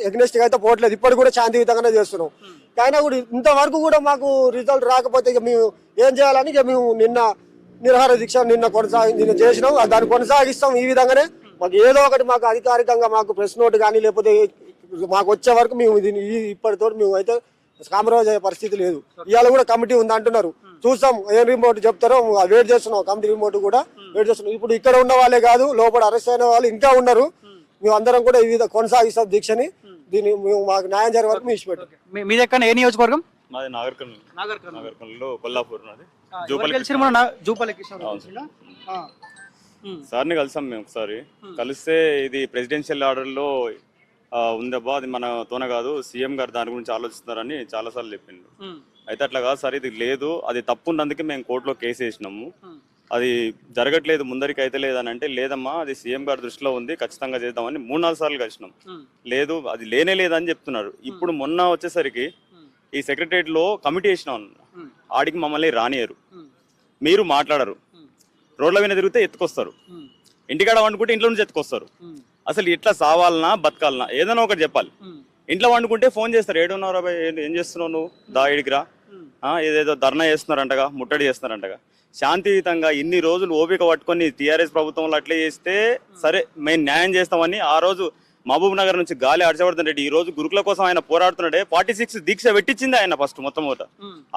ఎగ్నెస్ట్ గా అయితే పోవట్లేదు. ఇప్పటికి కూడా శాంతియుతంగానే చేస్తున్నాం. అయినా కూడా ఇంతవరకు కూడా మాకు రిజల్ట్ రాకపోతే ఇక మేము ఏం చేయాలని ఇక మేము నిన్న నిరాహార దీక్ష నిన్న చేసినాం, దాన్ని కొనసాగిస్తాం. ఈ విధంగానే మాకు ఏదో ఒకటి మాకు అధికారికంగా మాకు ప్రెస్ నోట్ కానీ లేకపోతే మాకు వచ్చే వరకు మేము ఇప్పటితో మేము అయితే కాంప్రమైజ్ అయ్యే పరిస్థితి లేదు. ఇవాళ కూడా కమిటీ ఉంది అంటున్నారు, చూస్తాం ఏం రిమోట్ చెప్తారో వెయిట్ చేస్తున్నాం. కమిటీ రిమోట్ కూడా వెయిట్ చేస్తున్నాం. ఇప్పుడు ఇక్కడ ఉన్న వాళ్ళే కాదు, లోపల అరెస్ట్ అయిన వాళ్ళు ఇంకా ఉన్నారు. మేము అందరం కూడా ఈ విధంగా కొనసాగిస్తాం దీక్షని. దీన్ని మేము మాకు న్యాయం జరిగే వరకు మేము ఇచ్చిపెట్టాం. మీ దగ్గర ఏ నియోజకవర్గం? మాది నాగర్కర్నూలు కొల్లాపూర్. నాది సార్ని కలిసాం మేము ఒకసారి. కలిస్తే ఇది ప్రెసిడెన్షియల్ ఆర్డర్ లో ఉందబ్బా, అది మన తోన కాదు, సీఎం గారు దాని గురించి ఆలోచిస్తున్నారని చాలా సార్లు చెప్పిండు. అయితే అట్లా కాదు సార్, ఇది లేదు, అది తప్పు ఉన్నందుకే మేము కోర్టులో కేసు వేసినాము, అది జరగట్లేదు, ముందరికి అయితే లేదని అంటే, లేదమ్మా అది సీఎం గారి దృష్టిలో ఉంది, ఖచ్చితంగా చేద్దామని 3-4 సార్లు కలిసినాం. లేదు అది లేనే లేదని చెప్తున్నారు. ఇప్పుడు మొన్న వచ్చేసరికి ఈ సెక్రటరియట్ లో కమిటీ వేసినాం, ఆడికి మమ్మల్ని రానియరు, మీరు మాట్లాడరు, రోడ్ల మీద తిరిగితే ఎత్తుకొస్తారు, ఇంటికాడ వండుకుంటే ఇంట్లో నుంచి ఎత్తుకొస్తారు. అసలు ఎట్లా సావాలనా బతకాలనా ఏదైనా ఒకటి చెప్పాలి. ఇంట్లో వండుకుంటే ఫోన్ చేస్తారు, ఏడున్నారా ఏం చేస్తున్నావు నువ్వు, దా ఇడికిరా, ఏదేదో ధర్నా చేస్తున్నారంటగా, ముట్టడి చేస్తున్నారంటగా. శాంతియుతంగా ఇన్ని రోజులు ఓపిక పట్టుకొని టీఆర్ఎస్ ప్రభుత్వంలో అట్లే చేస్తే సరే మేము న్యాయం చేస్తామని ఆ రోజు మహబూబ్ నగర్ నుంచి గాలి అడచబడుతుండే, ఈ రోజు గురుకుల కోసం ఆయన పోరాడుతున్నాడే. 46 దీక్ష పెట్టించింది ఆయన ఫస్ట్ మొత్తం.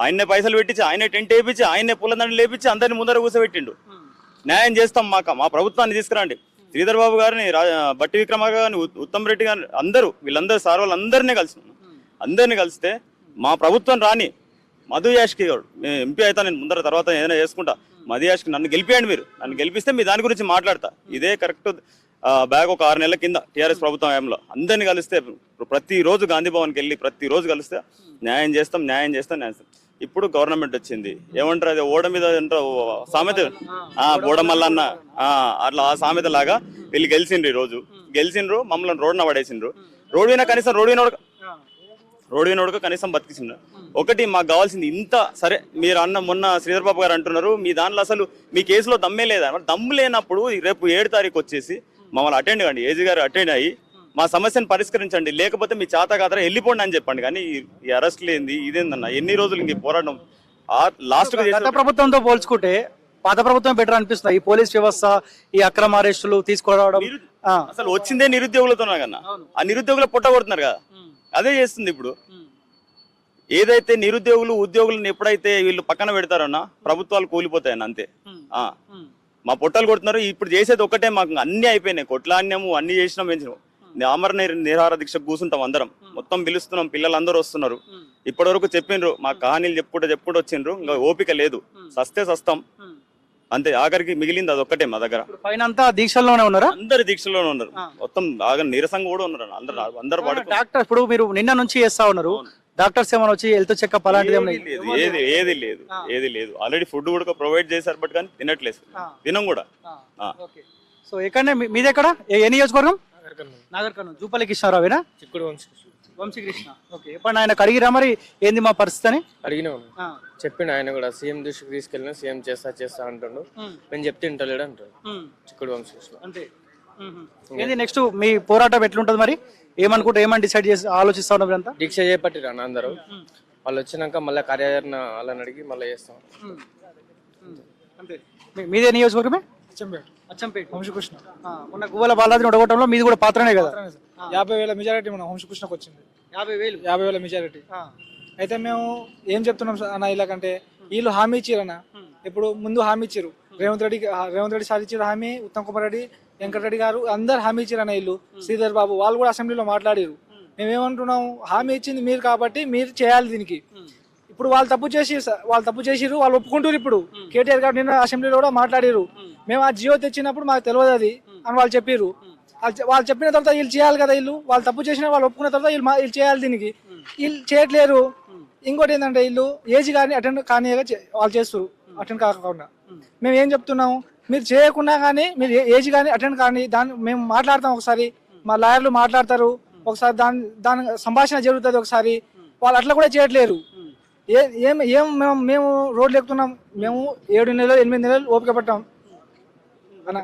ఆయన్నే పైసలు పెట్టించి, ఆయనే టెంట్ వేయించి, ఆయనే పూలదండలు లేపించి అందరిని ముందర కూర్చోబెట్టిండు. న్యాయం చేస్తాం, మా ప్రభుత్వాన్ని తీసుకురండి, శ్రీధర్ బాబు గారిని, బట్టి విక్రమ గారిని, ఉత్తమ్ రెడ్డి గారిని, అందరూ వీళ్ళందరూ సార్ వాళ్ళందరినీ కలిసినాం. అందరినీ కలిస్తే మా ప్రభుత్వం రాని మధు యాష్కి ఎంపీ అవుతా నేను ముందర, తర్వాత ఏదైనా చేసుకుంటా, మధు యాష్కి నన్ను గెలిపియండి, మీరు నన్ను గెలిపిస్తే మీ దాని గురించి మాట్లాడతా. ఇదే కరెక్ట్ బ్యాగ్ ఒక 6 నెలల కింద టీఆర్ఎస్ ప్రభుత్వం హయాంలో అందరినీ కలిస్తే, ప్రతిరోజు గాంధీ భవన్కి వెళ్ళి ప్రతిరోజు కలిస్తే న్యాయం చేస్తాం. ఇప్పుడు గవర్నమెంట్ వచ్చింది, ఏమంటారు అది ఓడ మీద సామెత, బోడమల్లన్న అట్లా ఆ సామెత లాగా వీళ్ళు గెలిచిండ్రు. ఈ రోజు గెలిచిండ్రు, మమ్మల్ని రోడ్డున పడేసిండ్రు. రోడ్ మీద కనీసం రోడ్ వినోడుగా కనీసం బతికించిండ్రు. ఒకటి మాకు కావాల్సింది ఇంత సరే, మీరు మొన్న శ్రీధర్ బాబు గారు అంటున్నారు మీ దాంట్లో అసలు మీ కేసులో దమ్మే లేదా, దమ్ము లేనప్పుడు రేపు 7 తారీఖు వచ్చేసి మమ్మల్ని అటెండ్ కండి, ఏజీ గారు అటెండ్ అయ్యి మా సమస్యను పరిష్కరించండి, లేకపోతే మీ చేత కాదరా వెళ్ళిపోండి అని చెప్పండి. కానీ ఈ అరెస్ట్ లేనిది ఇదేందన్నా, ఎన్ని రోజులు ఇంక పోరాటం. లాస్ట్ గత ప్రభుత్వంతో పోల్చుకుంటే పాత ప్రభుత్వం బెటర్ అనిపిస్తుంది. ఈ పోలీస్ వ్యవస్థ, ఈ అక్రమ అరెస్టులు తీసుకురావడం, అసలు వచ్చిందే నిరుద్యోగులతో కన్నా, ఆ నిరుద్యోగులు పొట్టగొడుతున్నారు కదా, అదే చేస్తుంది. ఇప్పుడు ఏదైతే నిరుద్యోగులు ఉద్యోగులను ఎప్పుడైతే వీళ్ళు పక్కన పెడతారన్నా ప్రభుత్వాలు కూలిపోతాయన్న, అంతే. మా పొట్టలు కొడుతున్నారు. ఇప్పుడు చేసేది ఒకటే, మాకు అన్ని అయిపోయినాయి, కొట్లాడినాము, అన్ని చేసినాం, పెంచినాం. నిరాహార దీక్ష కూర్చుంటాం అందరం, మొత్తం పిలుస్తున్నాం, పిల్లలందరూ వస్తున్నారు. ఇప్పటి వరకు చెప్పిండ్రు, మా కహానీలు చెప్పుకుంటూ వచ్చిండ్రు. ఇంకా ఓపిక లేదు, సస్తే సస్తాం అంతే. ఆఖరికి మిగిలింది అది ఒక్కటే మా దగ్గర. పైన అంతా దీక్షల్లోనే ఉన్నారా? అందరు దీక్షలోనే ఉన్నారు, మొత్తం బాగా నీరసంగా కూడా ఉన్నారు అందరు డాక్టర్ ఇప్పుడు మీరు నిన్న నుంచి చేస్తా ఉన్నారు, డాక్టర్స్ ఏమైనా వచ్చి హెల్త్ చెకప్ అలాంటిది ఏది లేదు. ఆల్రెడీ ఫుడ్ కూడా ప్రొవైడ్ చేశారు, బట్ కానీ తినట్లేదు, తినం కూడా. సో ఎక్కడనే మీది ఎక్కడ, ఏ నియోజకవర్గం? నాగర్ కర్నూలు. జూపల్లి కృష్ణారావేనా? చిక్కుడు వంశీకృష్ణ. ఓకే, ఎప్పుడు ఆయన అడిగిరా మరి ఏంది మా పరిస్థితి అని? అడిగినాం, చెప్పిండు ఆయన కూడా. సీఎం దృష్టికి తీసుకెళ్ళిన, సీఎం చేస్తా అంటుండు. నేను చెప్తే ఇంటలేడు అంటాడు చిక్కుడు వంశకృష్ణ. అంతే. ఏంది నెక్స్ట్ మీ పోరాటం ఎట్లుంటది మరి? ఏమని డిసైడ్ చేసి ఆలోచిస్తా ఉన్నారు అంతా? దీక్ష చేపట్టిరా అందరూ, వాళ్ళు వచ్చినాక మళ్ళీ కార్యాచరణ వాళ్ళని అడిగి మళ్ళీ చేస్తాం. అంతే. మీదే నియోజకవర్గమే? అచ్చంపేట. వంశకృష్ణ. మొన్న గువ్వల బాలాజీని ఒడగొట్టడంలో మీది కూడా పాత్రనే కదా? 50,000 మెజారిటీ మన వంశకృష్ణకు వచ్చింది. 50,000 మెజారిటీ. అయితే మేము ఏం చెప్తున్నాం అన్న, ఇలాగంటే వీళ్ళు హామీ ఇచ్చిరన్న. ఇప్పుడు ముందు హామీ ఇచ్చారు, రేవంత్ రెడ్డి సార్ ఇచ్చారు హామీ, ఉత్తమ్ కుమార్ రెడ్డి, వెంకటరెడ్డి గారు అందరు హామీ ఇచ్చారన్న. వీళ్ళు శ్రీధర్ బాబు వాళ్ళు కూడా అసెంబ్లీలో మాట్లాడారు. మేమేమంటున్నాం, హామీ ఇచ్చింది మీరు కాబట్టి మీరు చేయాలి దీనికి. ఇప్పుడు వాళ్ళు తప్పు చేసిరు, వాళ్ళు ఒప్పుకుంటారు. ఇప్పుడు కేటీఆర్ గారు నిన్న అసెంబ్లీలో కూడా మాట్లాడారు, మేము ఆ జియో తెచ్చినప్పుడు మాకు తెలియదు అది అని వాళ్ళు చెప్పారు. వాళ్ళు చెప్పిన తర్వాత వీళ్ళు చేయాలి కదా, వాళ్ళు తప్పు చేసిన వాళ్ళు ఒప్పుకున్న తర్వాత వీళ్ళు చేయాలి దీనికి. వీళ్ళు చేయట్లేరు. ఇంకోటి ఏంటంటే వీళ్ళు ఏజ్ కానీ అటెండ్ కానీ వాళ్ళు చేస్తారు, అటెండ్ కాకుండా. మేము ఏం చెప్తున్నాము, మీరు చేయకుండా కానీ మీరు ఏజ్ కానీ అటెండ్ కానీ దాన్ని మేము మాట్లాడతాం ఒకసారి, మా లాయర్లు మాట్లాడతారు ఒకసారి, దాని సంభాషణ జరుగుతుంది ఒకసారి. వాళ్ళు అట్లా కూడా చేయట్లేరు. మేము రోడ్లు ఎక్కుతున్నాం, మేము 7 నెలలు 8 నెలలు ఓపిక పట్టాం అన్న.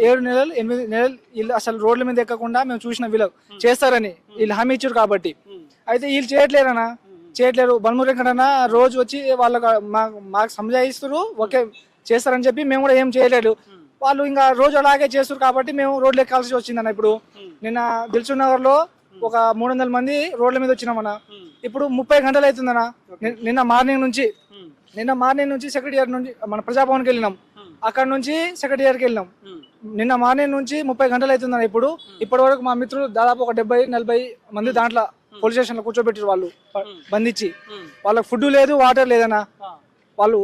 7 నెలలు 8 నెలలు వీళ్ళు అసలు రోడ్ల మీద ఎక్కకుండా మేము చూసిన వీళ్ళు చేస్తారని వీళ్ళు హామీ ఇచ్చారు కాబట్టి. అయితే వీళ్ళు చేయట్లేరు. బల్మూరి వెంకటన్న రోజు వచ్చి వాళ్ళకి మాకు సంజాయిస్తారు, ఓకే చేస్తారని చెప్పి మేము కూడా ఏం చేయలేదు. వాళ్ళు ఇంకా రోజు అలాగే చేస్తారు కాబట్టి మేము రోడ్లు ఎక్కాల్సి వచ్చిందన్న. ఇప్పుడు నిన్న దిల్సుఖ్ నగర్ లో ఒక 300 మంది రోడ్ల మీద వచ్చినామన్న. ఇప్పుడు 30 గంటలు అవుతుందన్న. నిన్న మార్నింగ్ నుంచి సెక్రటరియట్ నుంచి మన ప్రజాభవన్కి వెళ్ళినాం, అక్కడ నుంచి సెక్రటరియట్కి వెళ్ళినాం. నిన్న మార్నింగ్ నుంచి 30 గంటలు అవుతుందన్న. ఇప్పటి వరకు మా మిత్రులు దాదాపు ఒక 70-40 మంది దాంట్లో పోలీస్ స్టేషన్ లో కూర్చోబెట్టారు, వాళ్ళు బంధించి. వాళ్ళకి ఫుడ్ లేదు, వాటర్ లేదన్న. వాళ్ళు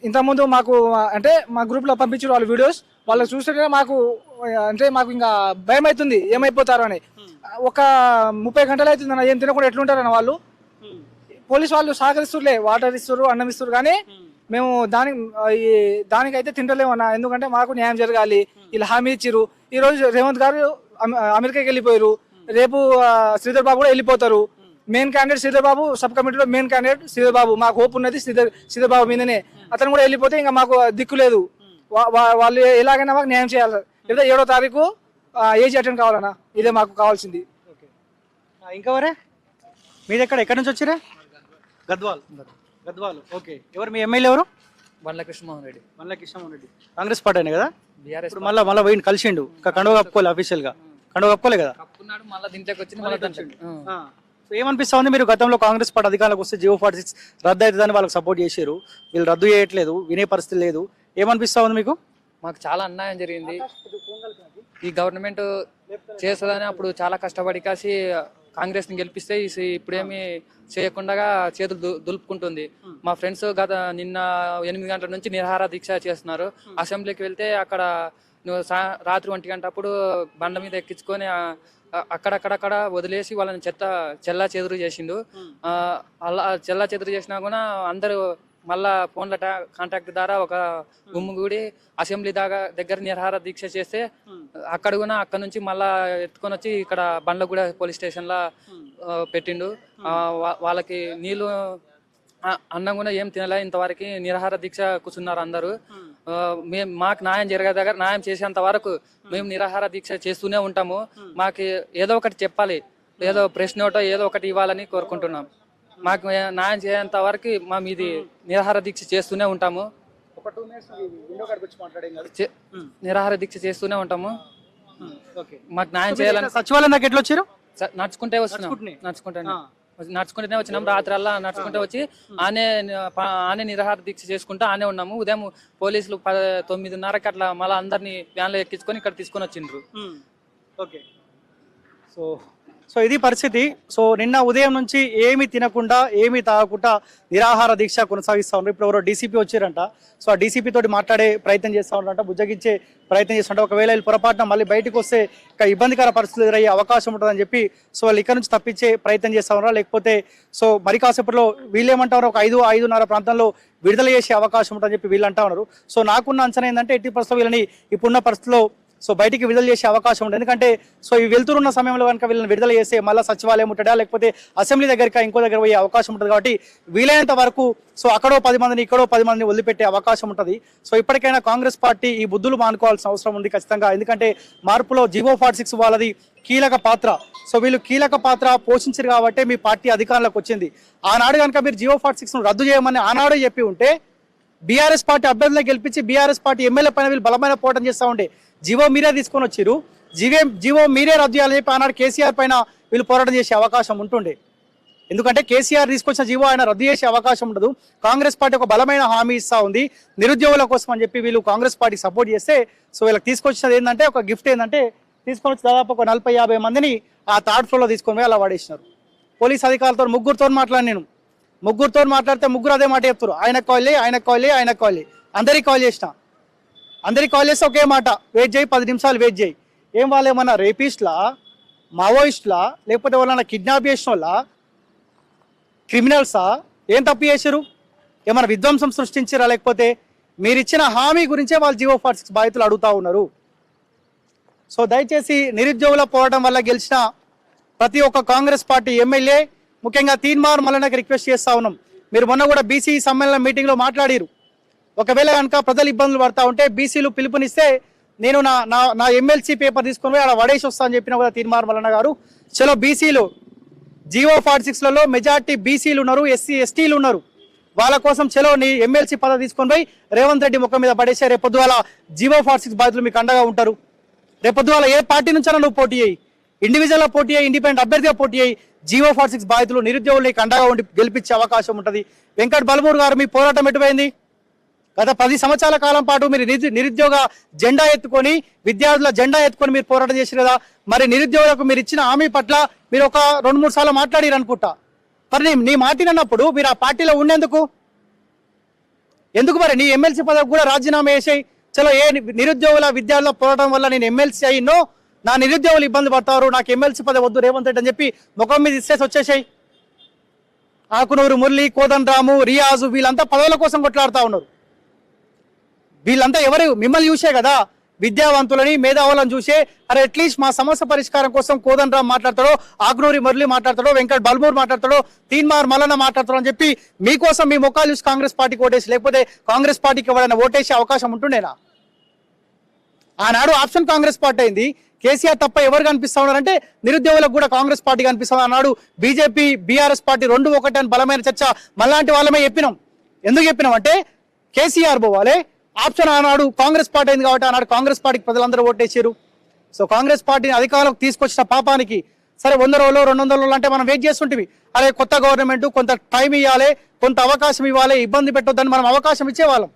ఇంతకుముందు మాకు అంటే మా గ్రూప్ లో పంపించారు వాళ్ళు వీడియోస్, వాళ్ళకి చూస్తుంటే మాకు ఇంకా భయం అవుతుంది ఏమైపోతారు అని. ఒక 30 గంటలు అవుతుందన్న, ఏం తినకుండా ఎట్లుంటారన్న వాళ్ళు. పోలీస్ వాళ్ళు సహకరిస్తుర్లే, వాటర్ ఇస్తారు, అన్నం ఇస్తారు, కానీ మేము దానికైతే తింటలేము అన్న. ఎందుకంటే మాకు న్యాయం జరగాలి. వీళ్ళు హామీ ఇచ్చిర్రు. ఈ రోజు రేవంత్ గారు అమెరికాకి వెళ్ళిపోయారు, రేపు శ్రీధర్ బాబు కూడా వెళ్ళిపోతారు. Main candidate Sridhar Babu, sub కమిటీలో మెయిన్ క్యాండిడేట్ శ్రీధర్ బాబు. మాకు హోప్ ఉన్నది శ్రీధర్ బాబు మీదనే. అతను కూడా వెళ్ళిపోతే ఇంకా మాకు దిక్కు లేదు. వాళ్ళు ఎలాగైనా మాకు న్యాయం చేయాలి. లేదా 7వ తారీఖు ఏజీ అటెండ్ కావాలన్నా, ఇదే మాకు కావాల్సింది. ఇంకా వరే మీది ఎక్కడి నుంచి వచ్చిరా? గద్వాల్. ఓకే, ఎవరు మీ ఎమ్మెల్యే ఎవరు? బండ్ల కృష్ణమోహన్ రెడ్డి. కాంగ్రెస్ పార్టీ కదా? ఇప్పుడు మళ్ళీ పోయి కలిసిండు, కండువ కప్పుకోలే, అఫీషియల్ గా కండువ కప్పుకోలే కదా? ఏమనిపిస్తా ఉంది, మీరు గతంలో కాంగ్రెస్ పార్టీ అధికారంలోకి వస్తే జియో 46 రద్దు అవుతుందని వాళ్ళకి సపోర్ట్ చేశారు, వీళ్ళు రద్దు చేయట్లేదు, వినే పరిస్థితి లేదు, ఏమనిపిస్తా ఉంది మీకు? మాకు చాలా అన్యాయం జరిగింది. ఈ గవర్నమెంట్ చేస్తుందని అప్పుడు చాలా కష్టపడి కాసి కాంగ్రెస్ ని గెలిపిస్తే ఇప్పుడేమి చేయకుండా చేతులు దులుపుకుంటుంది. మా ఫ్రెండ్స్ నిన్న 8 గంటల నుంచి నిరాహార దీక్ష చేస్తున్నారు. అసెంబ్లీకి వెళ్తే అక్కడ రాత్రి 1 గంట అప్పుడు బండ మీద ఎక్కించుకొని అక్కడక్కడక్కడ వదిలేసి వాళ్ళని చెల్లా చెదురు చేసిండు. అలా చెల్లా చెదురు చేసినా కూడా అందరూ మళ్ళా ఫోన్ల కాంటాక్ట్ ద్వారా ఒక గుమ్ముగూడి అసెంబ్లీ దగ్గర నిరాహార దీక్ష చేస్తే అక్కడ నుంచి మళ్ళా ఎత్తుకొని వచ్చి ఇక్కడ బండ్లగూడ పోలీస్ స్టేషన్ లా పెట్టిండు. వాళ్ళకి నీళ్లు అన్నం కూడా ఏం తినలే, ఇంతవరకు నిరాహార దీక్ష కూర్చున్నారు అందరూ. మాకు న్యాయం చేసేంత వరకు మేము నిరాహార దీక్ష చేస్తూనే ఉంటాము. మాకు ఏదో ఒకటి చెప్పాలి, ఏదో ప్రశ్న ఏదో ఒకటి ఇవ్వాలని కోరుకుంటున్నాం. మాకు న్యాయం చేసేంత వరకు మా మీది నిరాహార దీక్ష చేస్తూనే ఉంటాము. నిరాహార దీక్ష చేస్తూనే ఉంటాము. మాకు న్యాయం చేయాలని. సచివాలయం దాకా ఎట్లా వచ్చారు? నడుచుకుంటే వస్తున్నాం. నడుచుకుంటూనే వచ్చినాం. రాత్రి అలా నడుచుకుంటూ వచ్చి ఆనే నిరాహార దీక్ష చేసుకుంటూ ఆనే ఉన్నాము. ఉదయం పోలీసులు 9:30కి అట్లా మళ్ళీ అందరినీ వ్యాన్లో ఎక్కించుకొని ఇక్కడ తీసుకొని వచ్చిండ్రు. ఓకే, సో ఇది పరిస్థితి. సో నిన్న ఉదయం నుంచి ఏమి తినకుండా ఏమి తాగకుండా నిరాహార దీక్ష కొనసాగిస్తూ ఉన్నారు. ఇప్పుడు ఎవరో డీసీపీ వచ్చారంట. సో ఆ డీసీపీ తోటి మాట్లాడే ప్రయత్నం చేస్తూ ఉన్నారంట, బుజ్జగించే ప్రయత్నం చేస్తుంటే ఒకవేళ వీళ్ళు పొరపాటున మళ్ళీ బయటకు వస్తే ఇక ఇబ్బందికర పరిస్థితులు ఎదురయ్యే అవకాశం ఉంటుందని చెప్పి సో వాళ్ళు ఇక్కడ నుంచి తప్పించే ప్రయత్నం చేస్తూ ఉన్నారా, లేకపోతే సో మరి కాసేపట్లో వీళ్ళు ఏమంటారు ఒక 5-5:30 ప్రాంతంలో విడుదల చేసే అవకాశం ఉంటుందని చెప్పి వీళ్ళు అంటా ఉన్నారు. సో నాకున్న అంచనా ఏంటంటే ఎట్టి పరిస్థితుల్లో వీళ్ళని ఇప్పుడున్న పరిస్థితిలో సో బయటికి విడుదల చేసే అవకాశం ఉంటుంది. ఎందుకంటే సో ఈ వెళ్తున్న సమయంలో కనుక వీళ్ళని విడుదల చేస్తే మళ్ళీ సచివాలయం ఉంటాడా లేకపోతే అసెంబ్లీ దగ్గరికి ఇంకో దగ్గర పోయే అవకాశం ఉంటుంది. కాబట్టి వీలైనంత వరకు సో అక్కడో 10 మందిని ఇక్కడో 10 మందిని వదిలిపెట్టే అవకాశం ఉంటుంది. సో ఇప్పటికైనా కాంగ్రెస్ పార్టీ ఈ బుద్ధులు మానుకోవాల్సిన అవసరం ఉంది ఖచ్చితంగా. ఎందుకంటే మార్పులో జీవో 46 వాళ్ళది కీలక పాత్ర. సో వీళ్ళు కీలక పాత్ర పోషించారు కాబట్టి మీ పార్టీ అధికారంలోకి వచ్చింది. ఆనాడు కనుక మీరు జీవో 46 రద్దు చేయమని ఆనాడే చెప్పి ఉంటే బీఆర్ఎస్ పార్టీ అభ్యర్థులను గెలిపించి బీఆర్ఎస్ పార్టీ ఎమ్మెల్యే పైన వీళ్ళు బలమైన పోరాటం చేస్తూ ఉండే. జీవో మీరే తీసుకొని వచ్చారు, జీవో మీరే రద్దు చేయాలని చెప్పి ఆనాడు కేసీఆర్ పైన వీళ్ళు పోరాటం చేసే అవకాశం ఉంటుండే. ఎందుకంటే కేసీఆర్ తీసుకొచ్చిన జీవో ఆయన రద్దు చేసే అవకాశం ఉండదు. కాంగ్రెస్ పార్టీ ఒక బలమైన హామీ ఇస్తూ ఉంది నిరుద్యోగుల కోసం అని చెప్పి వీళ్ళు కాంగ్రెస్ పార్టీకి సపోర్ట్ చేస్తే సో వీళ్ళకి తీసుకొచ్చినది ఏంటంటే ఒక గిఫ్ట్ ఏంటంటే తీసుకొని వచ్చి దాదాపు ఒక 40-50 మందిని ఆ థర్డ్ ఫ్లోర్లో తీసుకొని పోయి అలా వాడేసినారు. పోలీస్ అధికారులతో ముగ్గురితో మాట్లాడితే ముగ్గురు అదే మాట చెప్తారు, ఆయనకు కాల్ చేయి. అందరికి కాల్ చేస్తే ఒకే మాట, వెయిట్ చేయి, 10 నిమిషాలు వెయిట్ చేయి. ఏం వాళ్ళు ఏమన్నా రేపిస్ట్లా, మావోయిస్ట్లా, లేకపోతే వాళ్ళన్నా కిడ్నాప్ చేసిన వాళ్ళ, క్రిమినల్సా? ఏం తప్పు చేశారు? ఏమైనా విధ్వంసం సృష్టించారా? లేకపోతే మీరు ఇచ్చిన హామీ గురించే వాళ్ళు జీవో 46 బాధితులు అడుగుతూ ఉన్నారు. సో దయచేసి నిరుద్యోగుల పోరాటం వల్ల గెలిచిన ప్రతి ఒక్క కాంగ్రెస్ పార్టీ ఎమ్మెల్యే, ముఖ్యంగా తీన్మార్ మల్లన్నకి రిక్వెస్ట్ చేస్తూ ఉన్నాం. మీరు మొన్న కూడా బీసీ సమ్మేళన మీటింగ్లో మాట్లాడారు. ఒకవేళ కనుక ప్రజలు ఇబ్బందులు పడతా ఉంటే బీసీలు పిలుపునిస్తే నేను నా ఎమ్మెల్సీ పేపర్ తీసుకొని ఆడ వడేసి వస్తా అని చెప్పిన కూడా తీన్మార్ మల్లన్న గారు. చలో బీసీలు జీవో 46లలో మెజార్టీ బీసీలు ఉన్నారు, ఎస్సీ ఎస్టీలు ఉన్నారు. వాళ్ళ కోసం చలో నీ ఎమ్మెల్సీ పదవి తీసుకొని పోయి రేవంత్ రెడ్డి ముఖం మీద పడేసే రేపొద్దువాల జీవో 46 బాధితులు మీకు అండగా ఉంటారు. రేపొద్దువాల ఏ పార్టీ నుంచైనా నువ్వు పోటీ అయ్యి, ఇండివిజువల్గా పోటీ అయ్యి, ఇండిపెండెంట్ అభ్యర్థిగా పోటీ అయ్యి జీవో 46 బాధితులు నిరుద్యోగులు నీకు అండగా ఉండి గెలిపించే అవకాశం ఉంటుంది. వెంకట్ బల్మూర్ గారు మీ పోరాటం ఎటుపోయింది? గత 10 సంవత్సరాల కాలం పాటు మీరు నిరుద్యోగ జెండా ఎత్తుకొని, విద్యార్థుల జెండా ఎత్తుకొని మీరు పోరాటం చేశారు కదా. మరి నిరుద్యోగులకు మీరు ఇచ్చిన హామీ పట్ల మీరు ఒక 2-3 సార్లు మాట్లాడారు అనుకుంటా. మరి నీ మాట్లాడినప్పుడు మీరు ఆ పార్టీలో ఉండేందుకు ఎందుకు? మరి నీ ఎమ్మెల్సీ పదవి కూడా రాజీనామా చేసేయి. చలో ఏ నిరుద్యోగుల విద్యార్థుల పోరాటం వల్ల నేను ఎమ్మెల్సీ అయినో, నా నిరుద్యోగులు ఇబ్బంది పడతారు, నాకు ఎమ్మెల్సీ పదవి వద్దు రేవంత్ రెడ్డి అని చెప్పి ముఖం మీద ఇచ్చేసి వచ్చేసాయి. ఆకునూరు మురళి, కోదండరాము, రియాజు వీళ్ళంతా పదవుల కోసం కొట్లాడుతూ ఉన్నారు. వీళ్ళంతా ఎవరు? మిమ్మల్ని చూసే కదా, విద్యావంతులని మేధావులను చూసే అరే అట్లీస్ట్ మా సమస్య పరిష్కారం కోసం కోదండరామ్ మాట్లాడతాడో, ఆకునూరి మురళి మాట్లాడతాడో, వెంకట్ బల్మూర్ మాట్లాడతాడో, తీన్మార్ మల్లన్న మాట్లాడతాడో అని చెప్పి మీకోసం మీ ముఖాలు చూసి కాంగ్రెస్ పార్టీకి ఓటేసి, లేకపోతే కాంగ్రెస్ పార్టీకి ఎవరైనా ఓటేసే అవకాశం ఉంటుండేనా? ఆనాడు ఆప్షన్ కాంగ్రెస్ పార్టీ అయింది. కేసీఆర్ తప్ప ఎవరు కనిపిస్తా ఉన్నారంటే నిరుద్యోగులకు కూడా కాంగ్రెస్ పార్టీ కనిపిస్తుంది. అన్నాడు బీజేపీ బీఆర్ఎస్ పార్టీ 2 ఒకటి అని బలమైన చర్చ మళ్ళాంటి వాళ్ళమే చెప్పినాం. ఎందుకు చెప్పినాం అంటే కేసీఆర్ పోవాలి, ఆప్షన్ ఆనాడు కాంగ్రెస్ పార్టీ అయింది కాబట్టి ఆనాడు కాంగ్రెస్ పార్టీకి ప్రజలందరూ ఓటేసారు. సో కాంగ్రెస్ పార్టీని అధికారంలోకి తీసుకొచ్చిన పాపానికి సరే 100 రోజులు 200 రోజులు అంటే మనం వెయిట్ చేస్తుంటివి. అరే కొత్త గవర్నమెంట్ కొంత టైం ఇవ్వాలి, కొంత అవకాశం ఇవ్వాలి, ఇబ్బంది పెట్టొద్దని మనం అవకాశం ఇచ్చేవాళ్ళం.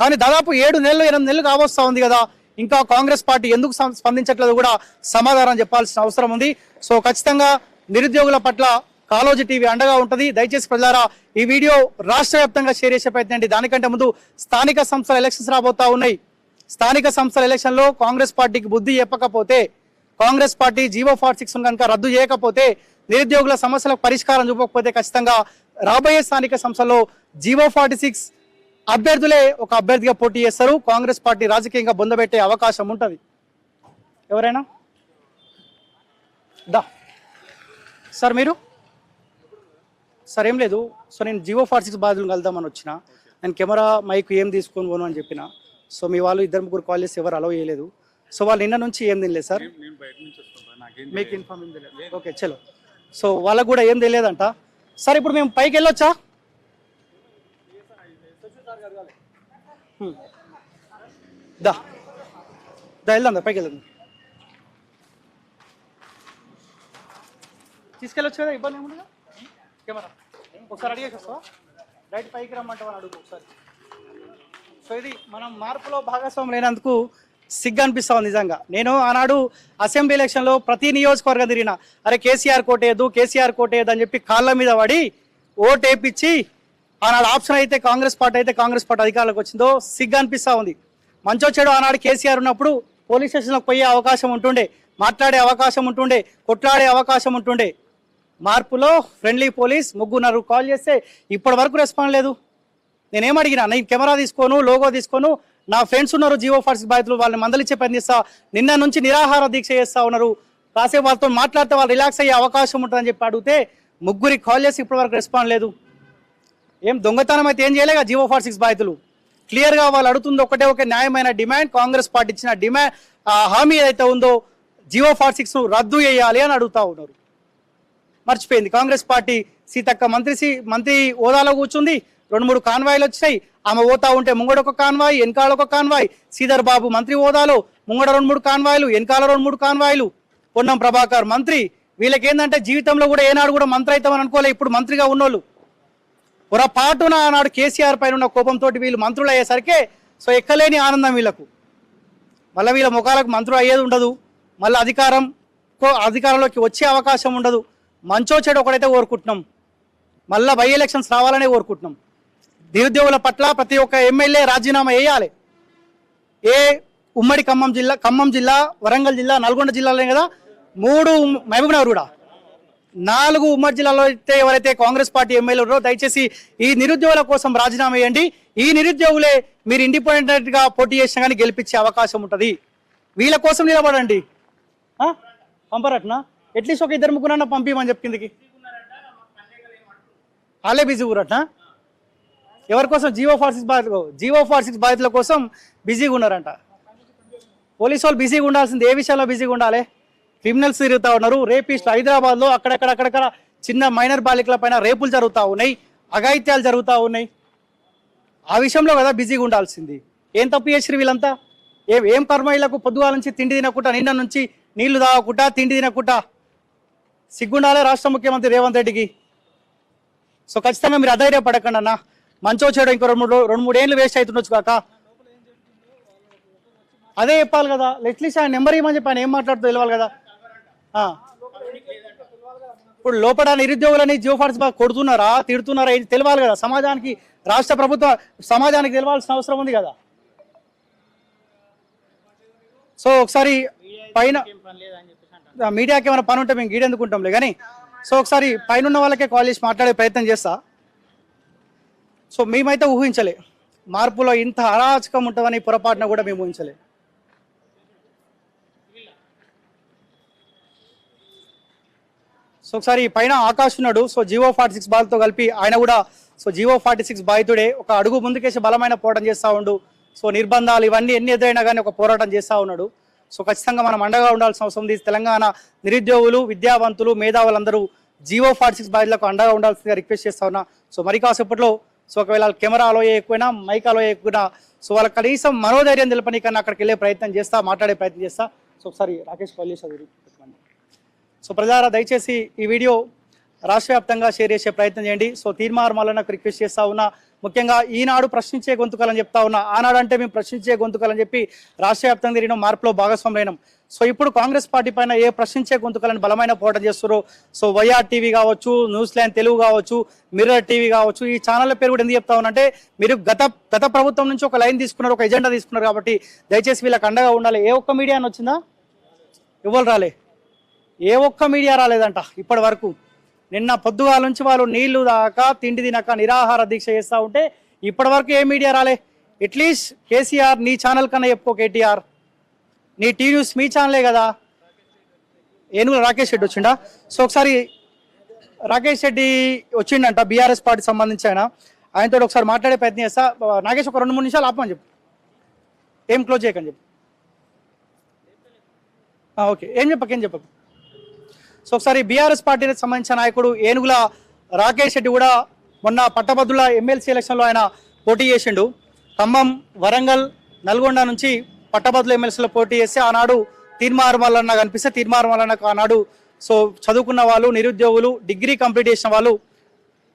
కానీ దాదాపు 7 నెలలు 8 నెలలు కావస్తా ఉంది కదా, ఇంకా కాంగ్రెస్ పార్టీ ఎందుకు స్పందించట్లేదు కూడా సమాధానం చెప్పాల్సిన అవసరం ఉంది. సో ఖచ్చితంగా నిరుద్యోగుల పట్ల కాలోజీ టీవీ అండగా ఉంటుంది. దయచేసి ప్రజలారా ఈ వీడియో రాష్ట్ర వ్యాప్తంగా షేర్ చేసే ప్రయత్నం. దానికంటే ముందు స్థానిక సంస్థల ఎలక్షన్స్ రాబోతా ఉన్నాయి. స్థానిక సంస్థల ఎలక్షన్లో కాంగ్రెస్ పార్టీకి బుద్ధి చెప్పకపోతే, కాంగ్రెస్ పార్టీ జీవో 46 కనుక రద్దు చేయకపోతే, నిరుద్యోగుల సమస్యలకు పరిష్కారం చూపకపోతే ఖచ్చితంగా రాబోయే స్థానిక సంస్థల్లో జీవో 46 అభ్యర్థులే ఒక అభ్యర్థిగా పోటీ చేస్తారు. కాంగ్రెస్ పార్టీ రాజకీయంగా బొందబెట్టే అవకాశం ఉంటుంది. ఎవరైనా దా సార్, మీరు సార్ ఏం లేదు. సో నేను జీవో 46 బాధితులను కలుద్దామని వచ్చిన. నేను కెమెరా మైక్ ఏం తీసుకొని పోను అని చెప్పిన. సో మీ వాళ్ళు 2-3 కాల్ చేసి ఎవరు అలౌ చేయలేదు. సో వాళ్ళు నిన్న నుంచి ఏం తినలేదు సార్, మీకు ఇన్ఫార్మ్ ఏం తెలియదు. ఓకే చలో. సో వాళ్ళకు కూడా ఏం తెలియదంట. సార్ ఇప్పుడు మేము పైకి వెళ్ళొచ్చా? దా వెళ్దాం, పైకి వెళ్దాం. తీసుకెళ్ళొచ్చు కదా, ఇబ్బంది ఏముండగా. కెమెరా ఒకసారి అడిగేసి వస్తావా రైట్ పైకి రమ్మంటావా అని అడుగు ఒకసారి. సో ఇది మనం మార్పులో భాగస్వామ్యం లేనందుకు సిగ్గు అనిపిస్తా ఉంది నిజంగా. నేను ఆనాడు అసెంబ్లీ ఎలక్షన్లో ప్రతి నియోజకవర్గం తిరిగిన, అరే కేసీఆర్ కోటేయద్దు కేసీఆర్ కోటేయద్దు అని చెప్పి కాళ్ళ మీద పడి ఓటు వేయించి ఆనాడు ఆప్షన్ అయితే కాంగ్రెస్ పార్టీ అధికారంలోకి వచ్చిందో సిగ్గు అనిపిస్తూ ఉంది. మంచో చెడు ఆనాడు కేసీఆర్ ఉన్నప్పుడు పోలీస్ స్టేషన్లకు పోయే అవకాశం ఉంటుండే, మాట్లాడే అవకాశం ఉంటుండే, కొట్లాడే అవకాశం ఉంటుండే. మార్పులో ఫ్రెండ్లీ పోలీస్ ముగ్గురున్నర కాల్ చేస్తే ఇప్పటి వరకు రెస్పాండ్ లేదు. నేనేం అడిగినా, నేను కెమెరా తీసుకోను, లోగో తీసుకోను, నా ఫ్రెండ్స్ ఉన్నారు జియో ఫార్స్ బాధితులు, వాళ్ళని మందలిచ్చే పని చేస్తా, నిన్న నుంచి నిరాహార దీక్ష చేస్తా ఉన్నారు, కాసేపు వాళ్ళతో మాట్లాడితే వాళ్ళు రిలాక్స్ అయ్యే అవకాశం ఉంటుందని చెప్పి అడిగితే ముగ్గురికి కాల్ చేసి ఇప్పటి వరకు రెస్పాండ్ లేదు. ఏం దొంగతనం అయితే ఏం చేయలేక జియో ఫార్ 6 బాధితులు క్లియర్గా వాళ్ళు అడుగుతుంది ఒక న్యాయమైన డిమాండ్, కాంగ్రెస్ పార్టీ ఇచ్చిన డిమాండ్ హామీ ఏదైతే ఉందో జియో ఫార్ 6 రద్దు చేయాలి అని అడుగుతా ఉన్నారు. మర్చిపోయింది కాంగ్రెస్ పార్టీ. సీతక్క మంత్రి హోదాలో కూర్చుంది, 2-3 కాన్వాయ్లు వచ్చాయి. ఆమె పోతా ఉంటే ముంగడ ఒక కాన్వాయ్, వెనకాల ఒక కాన్వాయ్. శ్రీధర్ బాబు మంత్రి హోదాలో ముంగడ 2-3 కాన్వాయ్లు, వెనకాల 2-3 కాన్వాయ్లు. పొన్నం ప్రభాకర్ మంత్రి. వీళ్ళకి ఏంటంటే జీవితంలో కూడా ఏనాడు కూడా మంత్రి అవుతామని అనుకోలే. ఇప్పుడు మంత్రిగా ఉన్నోళ్ళు పొరపాటున ఆనాడు కేసీఆర్ పైన ఉన్న కోపంతో వీళ్ళు మంత్రులు అయ్యేసరికి సో ఎక్కలేని ఆనందం వీళ్ళకు. మళ్ళీ వీళ్ళ ముఖాలకు మంత్రులు అయ్యేది ఉండదు, మళ్ళీ అధికారంలోకి వచ్చే అవకాశం ఉండదు. మంచో చెడు ఒకడైతే కోరుకుంటున్నాం, మళ్ళీ బై ఎలక్షన్స్ రావాలనే కోరుకుంటున్నాం. నిరుద్యోగుల పట్ల ప్రతి ఒక్క ఎమ్మెల్యే రాజీనామా వేయాలి. ఉమ్మడి ఖమ్మం జిల్లా, వరంగల్ జిల్లా, నల్గొండ జిల్లాలోనే కదా 3, మహబూబ్నగర్ కూడా 4 ఉమ్మడి జిల్లాలో అయితే ఎవరైతే కాంగ్రెస్ పార్టీ ఎమ్మెల్యేలు ఉన్నారో దయచేసి ఈ నిరుద్యోగుల కోసం రాజీనామా వేయండి. ఈ నిరుద్యోగులే మీరు ఇండిపెండెంట్గా పోటీ చేసినా కానీ గెలిపించే అవకాశం ఉంటుంది. వీళ్ళ కోసం నిలబడండి. పంపరట్నా అట్లీస్ట్ ఒక 2-3 పంపించమని చెప్పి కిందికి వాళ్ళే బిజీ ఊరట్నా. ఎవరి కోసం? జియో ఫార్ 6 బాధితుల కోసం బిజీగా ఉన్నారంట. పోలీసు వాళ్ళు బిజీగా ఉండాల్సింది ఏ విషయంలో బిజీగా ఉండాలి? క్రిమినల్స్ తిరుగుతూ ఉన్నారు, రేపిస్టులు అక్కడక్కడ చిన్న మైనర్ బాలికల పైన రేపులు జరుగుతూ ఉన్నాయి, అఘాయిత్యాలు జరుగుతూ ఉన్నాయి. ఆ విషయంలో కదా బిజీగా ఉండాల్సింది. ఏం తప్పు చేసిరు వీళ్ళంతా? ఏం కర్మ వీళ్ళకు? పొద్దుగాల నుంచి తిండి తినకుండా, నిన్న నుంచి నీళ్లు తాగకుండా, తిండి తినకుండా సిగ్గుండాలే రాష్ట్ర ముఖ్యమంత్రి రేవంత్ రెడ్డికి. సో ఖచ్చితంగా మీరు అధైర్యపడకండి అన్న. మంచో చెడు ఇంకో 2-3 ఏళ్ళు వేస్ట్ అవుతుండొచ్చు కాక. అదే చెప్పాలి కదా. అట్లీస్ట్ ఆయన నెంబర్ ఇవ్వమని చెప్పి ఆయన ఏం మాట్లాడుతూ తెలియాలి కదా. ఇప్పుడు లోపల నిరుద్యోగులని జియో ఫార్స్ కొడుతున్నారా, తిడుతున్నారా ఇది తెలియాలి కదా. సమాజానికి, రాష్ట్ర ప్రభుత్వం సమాజానికి తెలియాల్సిన అవసరం ఉంది కదా. సో ఒకసారి పైన మీడియాకి ఏమైనా పని ఉంటే మేము గీడెందుకుంటాంలే కానీ, సో ఒకసారి పైన ఉన్న వాళ్ళకే కాల్ చేసి మాట్లాడే ప్రయత్నం చేస్తా. సో మేమైతే ఊహించలే మార్పులో ఇంత అరాచకం ఉంటుందని, పొరపాటున కూడా మేము ఊహించలే. సో ఒకసారి పైన ఆకాష్ ఉన్నాడు, సో జియో ఫార్ 6 బాధితులతో కలిపి ఆయన కూడా సో జియో ఫార్ 6 బాధితుడే. ఒక అడుగు ముందుకేసి బలమైన పోరాటం చేస్తూ ఉండు. సో నిర్బంధాలు ఇవన్నీ ఎన్ని ఎదురైనా కానీ ఒక పోరాటం చేస్తూ ఉన్నాడు. సో ఖచ్చితంగా మనం అండగా ఉండాల్సిన అవసరం ఉంది. తెలంగాణ నిరుద్యోగులు, విద్యావంతులు, మేధావులందరూ జియో ఫార్ 6 బాధితులకు అండగా ఉండాల్సిందిగా రిక్వెస్ట్ చేస్తా ఉన్నా. సో మరి కాసేపట్లో సో ఒకవేళ కెమెరాలో ఎక్కువైనా, మైకాలో ఎక్కువైనా, సో వాళ్ళకి కనీసం మనోధైర్యం తెలపనీకన్నా అక్కడికి వెళ్ళే ప్రయత్నం చేస్తా, మాట్లాడే ప్రయత్నం చేస్తా. సో ఒకసారి రాకేష్ కాల్ చేసి. సో ప్రజలారా దయచేసి ఈ వీడియో రాష్ట్ర వ్యాప్తంగా షేర్ చేసే ప్రయత్నం చేయండి. సో తీర్మార్మాలకు రిక్వెస్ట్ చేస్తా ఉన్నా. ముఖ్యంగా ఈనాడు ప్రశ్నించే గొంతుకలని చెప్తా ఉన్నా. ఆనాడు అంటే మేము ప్రశ్నించే గొంతుకలని చెప్పి రాష్ట్ర వ్యాప్తంగా తిరిగిన మార్పులో భాగస్వామ్యం. సో ఇప్పుడు కాంగ్రెస్ పార్టీ పైన ఏ ప్రశ్నించే గొంతుకలని బలమైన పోరాటం చేస్తారో, సో వైఆర్ టీవీ కావచ్చు, న్యూస్ లైన్ తెలుగు కావచ్చు, మిర్రర్ టీవీ కావచ్చు, ఈ ఛానళ్ళ పేరు కూడా ఎందుకు చెప్తా ఉన్నానంటే మీరు గత ప్రభుత్వం నుంచి ఒక లైన్ తీసుకున్నారు, ఒక ఎజెండా తీసుకున్నారు కాబట్టి దయచేసి వీళ్ళకి అండగా ఉండాలి. ఏ ఒక్క మీడియా అని వచ్చిందా? ఎవరు రాలే, ఏ ఒక్క మీడియా రాలేదంట ఇప్పటి వరకు. నిన్న పొద్దుగాల నుంచి వాళ్ళు నీళ్లు దాకా తిండి తినక నిరాహార దీక్ష చేస్తూ ఉంటే ఇప్పటి వరకు ఏ మీడియా రాలే. అట్లీస్ట్ కేసీఆర్ నీ ఛానల్ కన్నా చెప్పుకో, కేటీఆర్ నీ టీ న్యూస్ మీ ఛానలే కదా. ఏనుగుల రాకేష్ రెడ్డి వచ్చిండా? సో ఒకసారి రాకేష్ రెడ్డి వచ్చిండంట, బీఆర్ఎస్ పార్టీ సంబంధించి ఆయనతో ఒకసారి మాట్లాడే ప్రయత్నం చేస్తా. నాగేష్ ఒక 2-3 నిమిషాలు ఆపమని చెప్పు, ఏం క్లోజ్ చేయకని చెప్పు. ఓకే, ఏం చెప్పకు. సో ఒకసారి బీఆర్ఎస్ పార్టీకి సంబంధించిన నాయకుడు ఏనుగుల రాకేష్ రెడ్డి కూడా మొన్న పట్టభద్రుల ఎమ్మెల్సీ ఎలక్షన్లో ఆయన పోటీ చేసిండు. ఖమ్మం, వరంగల్, నల్గొండ నుంచి పట్టభద్రుల ఎమ్మెల్సీలో పోటీ చేసి ఆనాడు తీర్మార్మలన్న కనిపిస్తే తీర్మార్మలన్నకు ఆనాడు సో చదువుకున్న వాళ్ళు, నిరుద్యోగులు, డిగ్రీ కంప్లీట్ చేసిన వాళ్ళు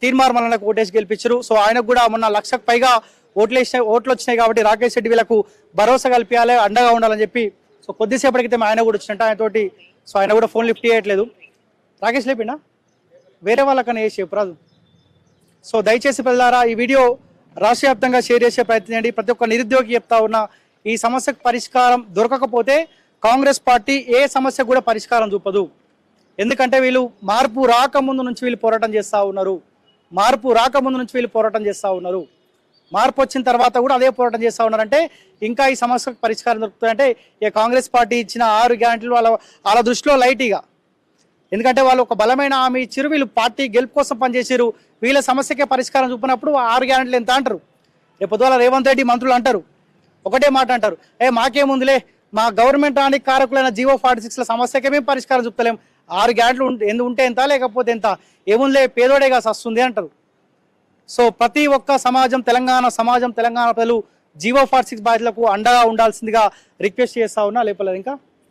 తీర్మార్ మల్లన్నకు ఓటేసి గెలిపించారు. సో ఆయనకు కూడా మొన్న 1,00,000కు పైగా ఓట్లు వచ్చినాయి కాబట్టి రాకేష్ రెడ్డి వీళ్ళకు భరోసా కల్పించాలి, అండగా ఉండాలని చెప్పి సో కొద్దిసేపటి క్రితం ఆయన కూడా వచ్చినట్టు ఆయనతోటి. సో ఆయన కూడా ఫోన్ లిఫ్ట్ చేయట్లేదు. రాకేష్ లేపిండా వేరే వాళ్ళకన్నా వేసి చెప్పరాదు. సో దయచేసి ప్రజలారా ఈ వీడియో రాష్ట్ర వ్యాప్తంగా షేర్ చేసే ప్రయత్నం చేయండి. ప్రతి ఒక్క నిరుద్యోగి చెప్తా ఉన్నా, ఈ సమస్యకు పరిష్కారం దొరకకపోతే కాంగ్రెస్ పార్టీ ఏ సమస్య కూడా పరిష్కారం చూపదు. ఎందుకంటే వీళ్ళు మార్పు రాకముందు నుంచి వీళ్ళు పోరాటం చేస్తూ ఉన్నారు. మార్పు వచ్చిన తర్వాత కూడా అదే పోరాటం చేస్తూ ఉన్నారంటే ఇంకా ఈ సమస్యకు పరిష్కారం దొరుకుతుందంటే ఈ కాంగ్రెస్ పార్టీ ఇచ్చిన 6 గ్యారెంటీలు వాళ్ళ దృష్టిలో లైట్గా. ఎందుకంటే వాళ్ళు ఒక బలమైన హామీ ఇచ్చారు, వీళ్ళు పార్టీ గెలుపు కోసం పనిచేసారు. వీళ్ళ సమస్యకే పరిష్కారం చూపినప్పుడు 6 గ్యారెంటీలు ఎంత అంటారు? రేపు పొద్దున రేవంత్ రెడ్డి మంత్రులు అంటారు, ఒకటే మాట అంటారు, మాకేముందులే, మా గవర్నమెంట్ రానికి కారకులైన జీవో 46ల సమస్యకే మేము పరిష్కారం చూపుతలేం, 6 గ్యారెంటీలు ఉంటే ఎంత లేకపోతే ఎంత, ఏముందిలే పేదోడేగా వస్తుంది అంటారు. సో ప్రతి ఒక్క తెలంగాణ ప్రజలు జీవో 46 బాధ్యులకు అండగా ఉండాల్సిందిగా రిక్వెస్ట్ చేస్తా ఉన్నా. లేపలేదు ఇంకా